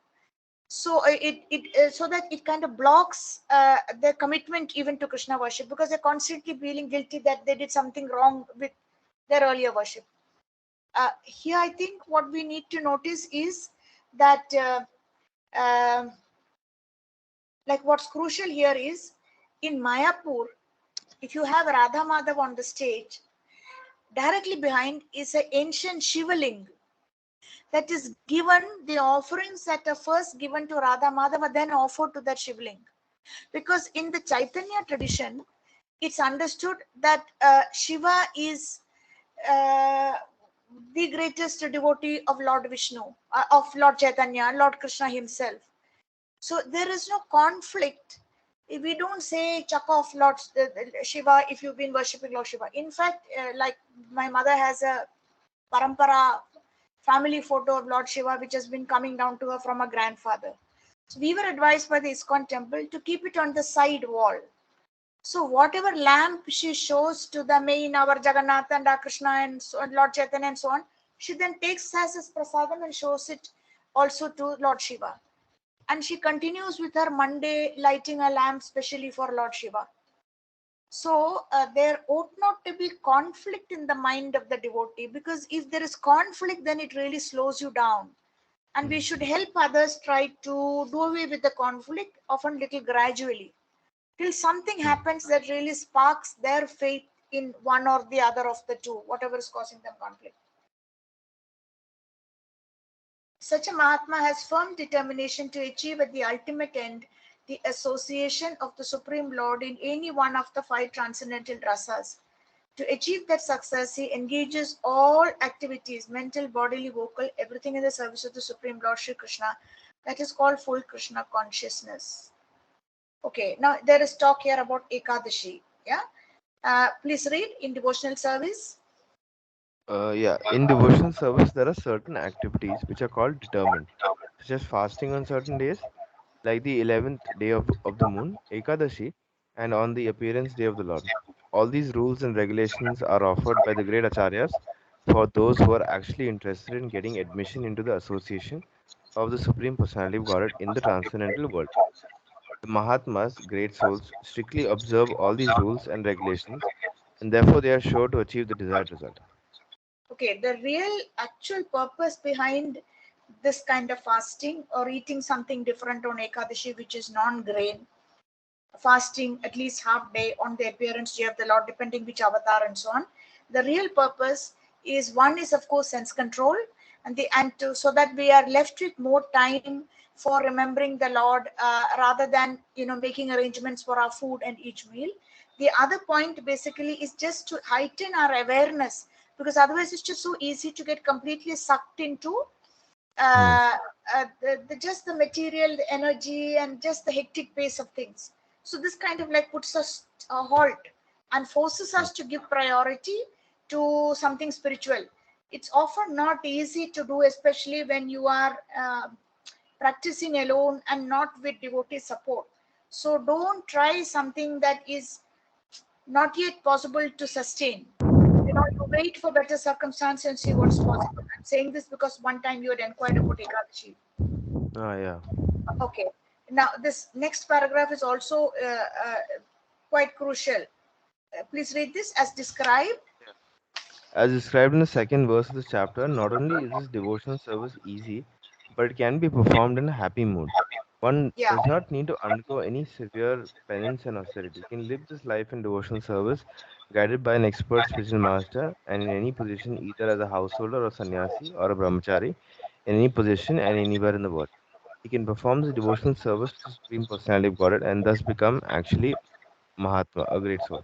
So so that it kind of blocks their commitment even to Krishna worship, because they're constantly feeling guilty that they did something wrong with their earlier worship. Here, I think what we need to notice is that um like what's crucial here is in Mayapur, if you have Radha Madhav on the stage, directly behind is an ancient Shivaling that is given, the offerings that are first given to Radha Madhava then offered to that Shivaling. Because in the Chaitanya tradition, it's understood that Shiva is uh, the greatest devotee of Lord Vishnu, of Lord Chaitanya, Lord Krishna himself. So there is no conflict. We don't say chuck off Lord Shiva if you've been worshipping Lord Shiva. In fact, like my mother has a parampara family photo of Lord Shiva which has been coming down to her from her grandfather. So we were advised by the ISKCON temple to keep it on the side wall. So whatever lamp she shows to the main, our Jagannath and our Krishna and, so, and Lord Chaitanya and so on, she then takes as his prasadam and shows it also to Lord Shiva. And she continues with her Monday lighting a lamp specially for Lord Shiva. So there ought not to be conflict in the mind of the devotee, because if there is conflict, then it really slows you down. And we should help others try to do away with the conflict, often little gradually, till something happens that really sparks their faith in one or the other of the two, whatever is causing them conflict. Such a Mahatma has firm determination to achieve at the ultimate end the association of the Supreme Lord in any one of the five transcendental rasas. To achieve that success, he engages all activities, mental, bodily, vocal, everything in the service of the Supreme Lord Sri Krishna. That is called full Krishna consciousness. Okay, now there is talk here about Ekadashi. Yeah, please read in devotional service. Yeah, in devotional service, there are certain activities which are called determined, such as fasting on certain days, like the 11th day of the moon, Ekadashi, and on the appearance day of the Lord. All these rules and regulations are offered by the great acharyas for those who are actually interested in getting admission into the association of the Supreme Personality of Godhead in the transcendental world. The Mahatmas, great souls, strictly observe all these rules and regulations, and therefore they are sure to achieve the desired result. Okay, the real actual purpose behind this kind of fasting or eating something different on Ekadashi, which is non-grain, fasting at least half day on the appearance day of the Lord, depending which avatar and so on. The real purpose is, one is of course sense control, and so that we are left with more time for remembering the Lord, rather than making arrangements for our food and each meal. The other point basically is just to heighten our awareness, because otherwise it's just so easy to get completely sucked into Hmm. just the material, the energy, and just the hectic pace of things. So this kind of like puts us a halt and forces Hmm. us to give priority to something spiritual. It's often not easy to do, especially when you are practicing alone and not with devotee support. So don't try something that is not yet possible to sustain. You wait for better circumstances and see what's possible. I'm saying this because one time you had inquired about Ekadashi. Ah, yeah. Okay. Now, this next paragraph is also quite crucial. Please read this as described. As described in the second verse of this chapter, not only is this devotional service easy, but it can be performed in a happy mood. One Yeah. does not need to undergo any severe penance and austerity. You can live this life in devotional service, guided by an expert spiritual master, and in any position, either as a householder or sannyasi or a brahmachari, in any position and anywhere in the world. He can perform this devotional service to the Supreme Personality of Godhead and thus become actually Mahatma, a great soul.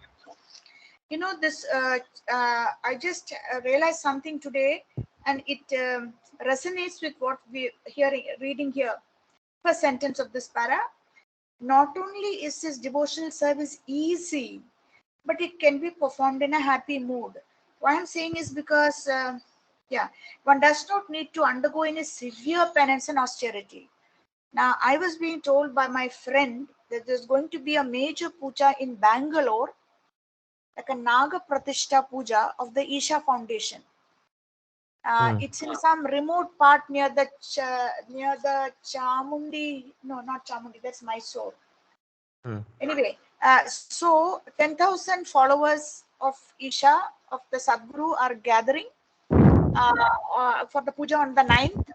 You know, this, I just realized something today, and it resonates with what we hearing, reading here. First sentence of this para. Not only is this devotional service easy, but it can be performed in a happy mood. What I'm saying is because, yeah, one does not need to undergo any severe penance and austerity. Now, I was being told by my friend that there's going to be a major puja in Bangalore, like a Naga Pratishta puja of the Isha Foundation. Hmm. It's in some remote part near the near the Chamundi. No, not Chamundi. That's Mysore. Hmm. Anyway, so 10,000 followers of Isha of the Sadguru are gathering uh, for the puja on the 9th.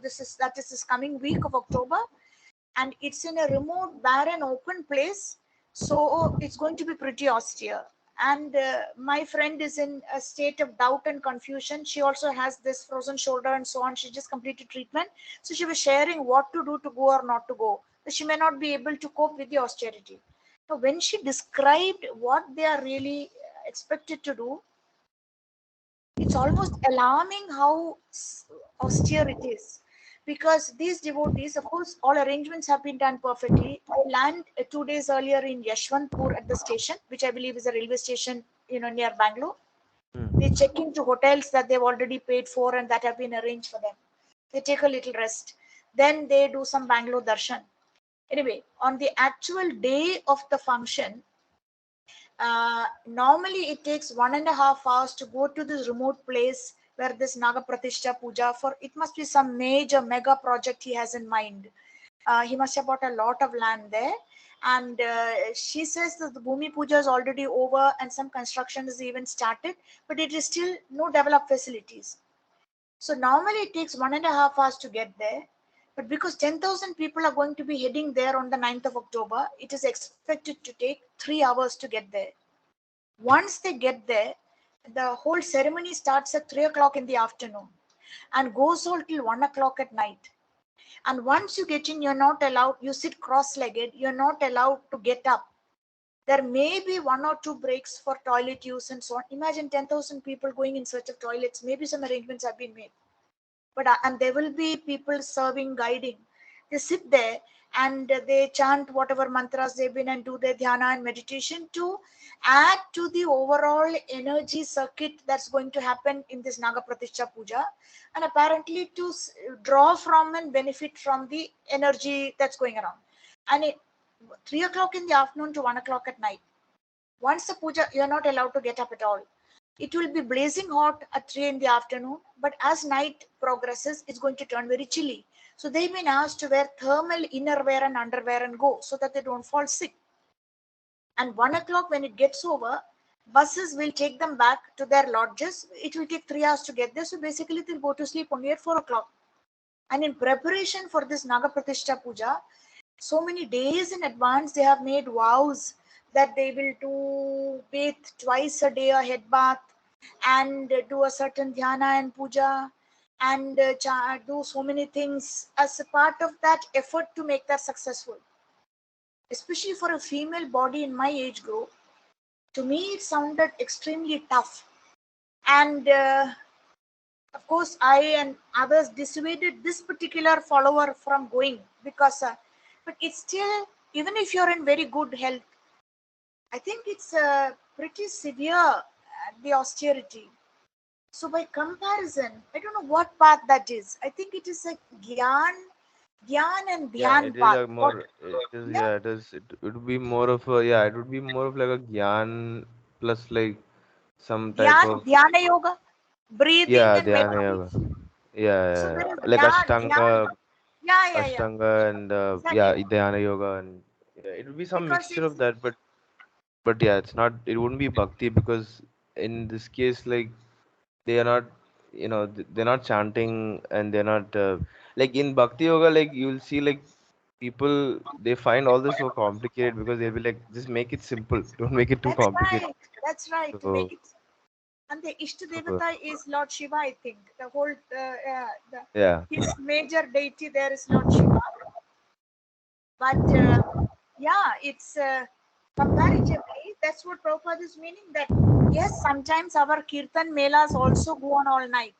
This is coming week of October, and it's in a remote, barren, open place. So it's going to be pretty austere. And my friend is in a state of doubt and confusion. She also has this frozen shoulder and so on. She just completed treatment. So she was sharing what to do to go or not to go. She may not be able to cope with the austerity. So when she described what they are really expected to do, it's almost alarming how austere it is, because these devotees, of course, all arrangements have been done perfectly. They land 2 days earlier in Yashwantpur at the station, which I believe is a railway station, near Bangalore. They Hmm. check into hotels that they've already paid for and that have been arranged for them. They take a little rest, then they do some Bangalore darshan. Anyway, on the actual day of the function, normally it takes 1.5 hours to go to this remote place where this Naga Pratishtha Puja, for it must be some major mega project he has in mind. He must have bought a lot of land there. And she says that the Bhumi Puja is already over and some construction is even started, but it is still no developed facilities. So normally it takes 1.5 hours to get there. But because 10,000 people are going to be heading there on the 9th of October, it is expected to take 3 hours to get there. Once they get there, the whole ceremony starts at 3 o'clock in the afternoon and goes on till 1 o'clock at night. And once you get in, you're not allowed, you sit cross legged, you're not allowed to get up. There may be one or two breaks for toilet use and so on. Imagine 10,000 people going in search of toilets. Maybe some arrangements have been made, but and there will be people serving, guiding. They sit there and they chant whatever mantras they've been and do their dhyana and meditation to add to the overall energy circuit that's going to happen in this Naga Pratishtha Puja, and apparently to draw from and benefit from the energy that's going around. And 3 o'clock in the afternoon to 1 o'clock at night, once the puja, you're not allowed to get up at all. It will be blazing hot at 3 in the afternoon, but as night progresses, it's going to turn very chilly. So they've been asked to wear thermal innerwear and underwear and go so that they don't fall sick. And 1 o'clock, when it gets over, buses will take them back to their lodges. It will take 3 hours to get there. So basically, they'll go to sleep only at 4 o'clock. And in preparation for this Naga Pratishtha Puja, so many days in advance, they have made vows that they will do bathe twice a day, a head bath, and do a certain dhyana and puja, and do so many things as a part of that effort to make that successful. Especially for a female body in my age group, to me it sounded extremely tough. And of course, I and others dissuaded this particular follower from going because, but it's still, even if you're in very good health, I think it's pretty severe, the austerity. So by comparison, I don't know what path that is. I think it is a Gyan and Yeah, Dhyan it is path. a What? more. It is, Yeah, yeah. It is. It would be more of a, yeah. It would be more of like a gyan plus like some type Dhyan, of, Dhyana Yoga, breathing yeah, and dhyana yoga. meditation. Yeah, So yeah, there is yeah. Like Dhyan. Ashtanga, Yeah, yeah, yeah. Ashtanga, and Exactly. yeah, dhyana yoga, and yeah, it would be some Because mixture it's of that. But yeah, it's not. It wouldn't be bhakti because in this case, like they are not, they're not chanting and they're not like in bhakti yoga, like you'll see like people, they find all this so complicated because they'll be like, just make it simple, don't make it too That's complicated. right. That's right. To make So, it, and the Ishta so Devata is Lord Shiva, I think. The whole, the yeah, his major deity there is Lord Shiva. But yeah, it's comparatively, that's what Prabhupada is meaning. That yes, sometimes our kirtan melas also go on all night.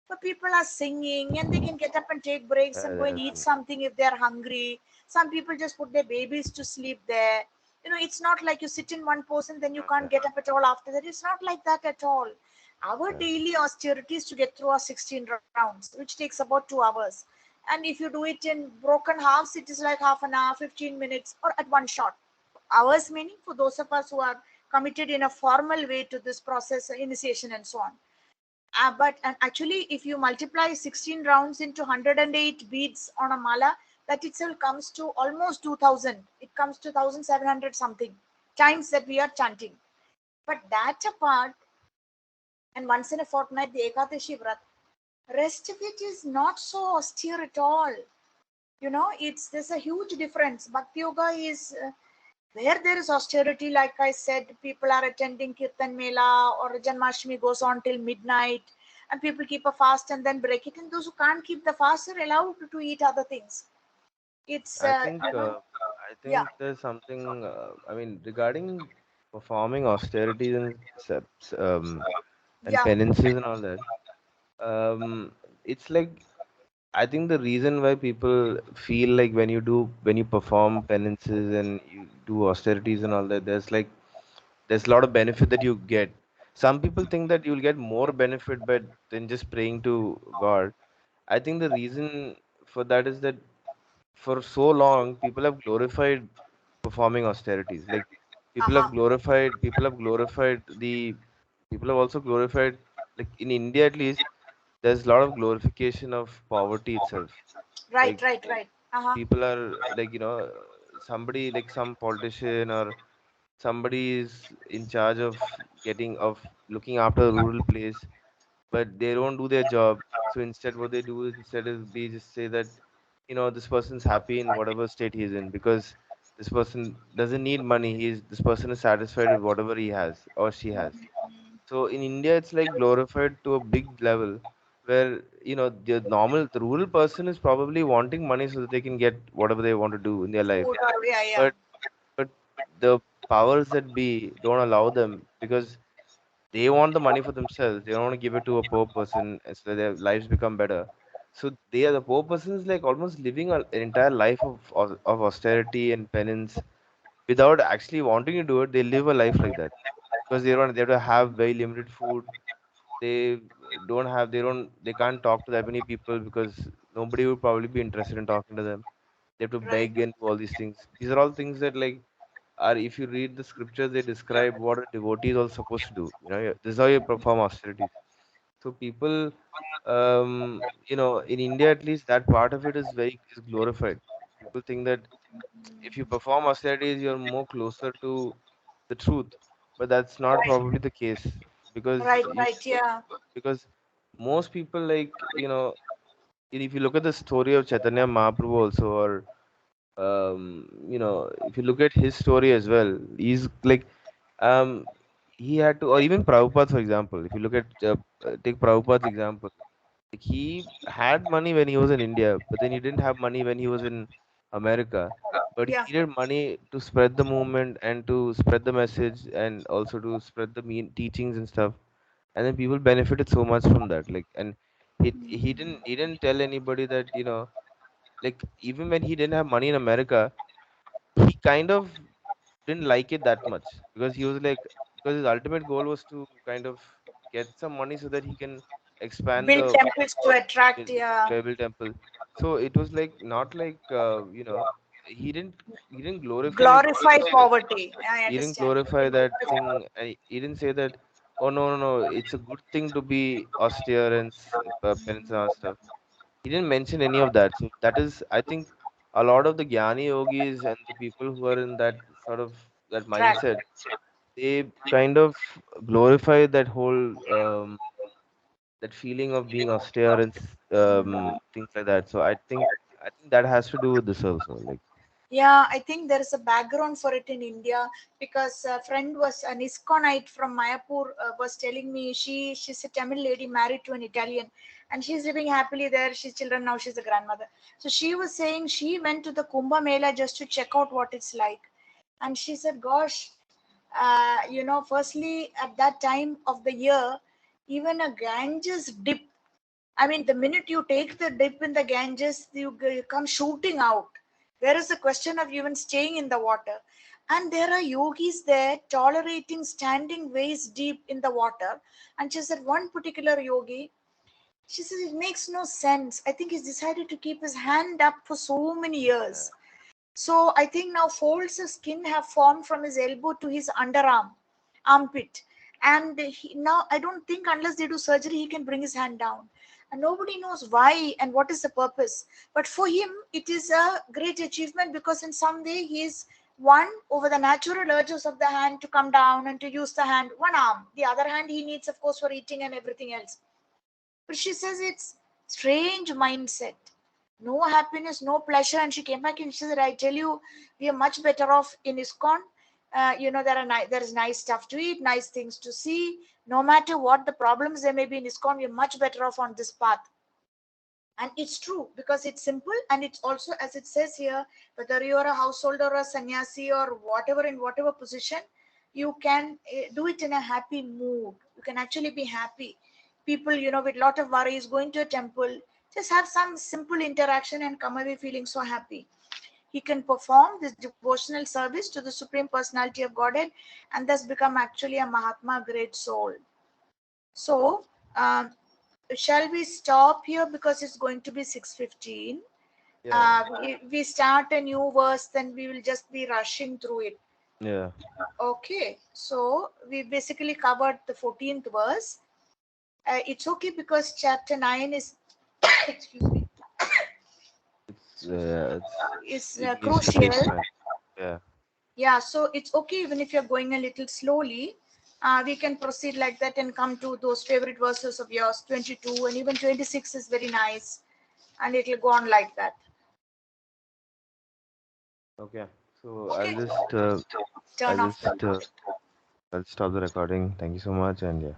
But people are singing and they can get up and take breaks and go and that's eat something if they're hungry. Some people just put their babies to sleep there. You know, it's not like you sit in one pose and then you not can't that. get up at all after that. It's not like that at all. Our Yeah, daily austerities to get through our 16 rounds, which takes about 2 hours. And if you do it in broken halves, it is like half an hour, 15 minutes, or at one shot. Hours meaning for those of us who are committed in a formal way to this process, initiation, and so on. But and actually, if you multiply 16 rounds into 108 beads on a mala, that itself comes to almost 2000. It comes to 1700 something times that we are chanting. But that apart, and once in a fortnight, the Ekadashi Vrat, rest of it is not so austere at all. You know, it's there's a huge difference. Bhakti yoga is where there is austerity, like I said, people are attending Kirtan Mela or Janmashtami goes on till midnight, and people keep a fast and then break it. And those who can't keep the fast are allowed to eat other things. It's, I think you know, I yeah, think there's something. I mean, regarding performing austerities and and yeah, penances and all that. It's like, I think the reason why people feel like when you perform penances and you do austerities and all that, there's a lot of benefit that you get. Some people think that you'll get more benefit but than just praying to God. I think the reason for that is that for so long people have glorified performing austerities. Like uh-huh, people have glorified the people have also glorified, like in India at least, there's a lot of glorification of poverty itself. right, Like right, right, uh-huh, people are like, somebody like some politician or somebody is in charge of of looking after a rural place, but they don't do their job. So instead, what they do is, instead is they just say that, this person's happy in whatever state he's in because this person doesn't need money. This person is satisfied with whatever he has or she has. So in India, it's like glorified to a big level where, the rural person is probably wanting money so that they can get whatever they want to do in their life. food or yeah, yeah, But but the powers that be don't allow them because they want the money for themselves. They don't want to give it to a poor person so that their lives become better. So they are the poor persons like almost living an entire life of austerity and penance without actually wanting to do it. They live a life like that because they have to have very limited food. They they can't talk to that many people because nobody would probably be interested in talking to them. They have to right, beg and do all these things. These are all things that, like, are, if you read the scriptures, they describe what a devotee is all supposed to do. This is how you perform austerities. So people, in India at least, that part of it is glorified. People think that if you perform austerities, you're more closer to the truth, but that's not probably the case because right, right, yeah, because most people, like, if you look at the story of Chaitanya Mahaprabhu also, or if you look at his story as well, he's like, um, he had to, or even Prabhupada, for example, if you look at, take Prabhupada's example, like he had money when he was in India, but then he didn't have money when he was in America. But he yeah, needed money to spread the movement and to spread the message and also to spread the teachings and stuff. And then people benefited so much from that. Like, and he didn't tell anybody that, like, even when he didn't have money in America, he kind of didn't like it that much because he was like, because his ultimate goal was to kind of get some money so that he can expand build the temples to attract, yeah, tribal temple. So it was like not like, he didn't he didn't glorify glorify poverty. I he didn't understand. glorify that thing, and he didn't say that, oh, no, no, no, it's a good thing to be austere and penance and all stuff. He didn't mention any of that. So that is, I think, a lot of the Jnani yogis and the people who are in that sort of that Track. mindset, they kind of glorify that whole that feeling of being austere and things like that. So I think that has to do with this also. Like, Yeah, I think there is a background for it in India because a friend was an Iskonite from Mayapur was telling me she's a Tamil lady married to an Italian and she's living happily there. She's children now. She's a grandmother. So she was saying she went to the Kumbh Mela just to check out what it's like, and she said, "Gosh, firstly at that time of the year, even a Ganges dip. I mean, the minute you take the dip in the Ganges, you come shooting out. There is a question of even staying in the water. And there are yogis there tolerating standing waist deep in the water. And she said, one particular yogi, she says, it makes no sense. I think he's decided to keep his hand up for so many yeah, years. So I think now folds of skin have formed from his elbow to his underarm, armpit. And now I don't think unless they do surgery, he can bring his hand down. And nobody knows why and what is the purpose. But for him, it is a great achievement because in some way he is won over the natural urges of the hand to come down and to use the hand, one arm. The other hand he needs, of course, for eating and everything else. But she says it's strange mindset. No happiness, no pleasure. And she came back and she said, I tell you, we are much better off in ISKCON. There is nice stuff to eat, nice things to see. No matter what the problems there may be in ISKCON, we are much better off on this path. And it's true because it's simple and it's also, as it says here, whether you're a householder or a sannyasi or whatever, in whatever position, you can do it in a happy mood. You can actually be happy. People, with lot of worries, going to a temple, just have some simple interaction and come away feeling so happy. He can perform this devotional service to the Supreme Personality of Godhead and thus become actually a Mahatma, great soul. So, um, shall we stop here because it's going to be 6:15? yeah, If we start a new verse, then we will just be rushing through it. yeah. Okay, so we basically covered the 14th verse. It's okay because chapter 9 is, excuse me, is It needs to take crucial. time. Yeah. Yeah, so it's okay even if you're going a little slowly. We can proceed like that and come to those favorite verses of yours, 22 and even 26 is very nice, and it'll go on like that. Okay. So Okay, I'll just turn off the. I'll stop the recording. Thank you so much, and yeah.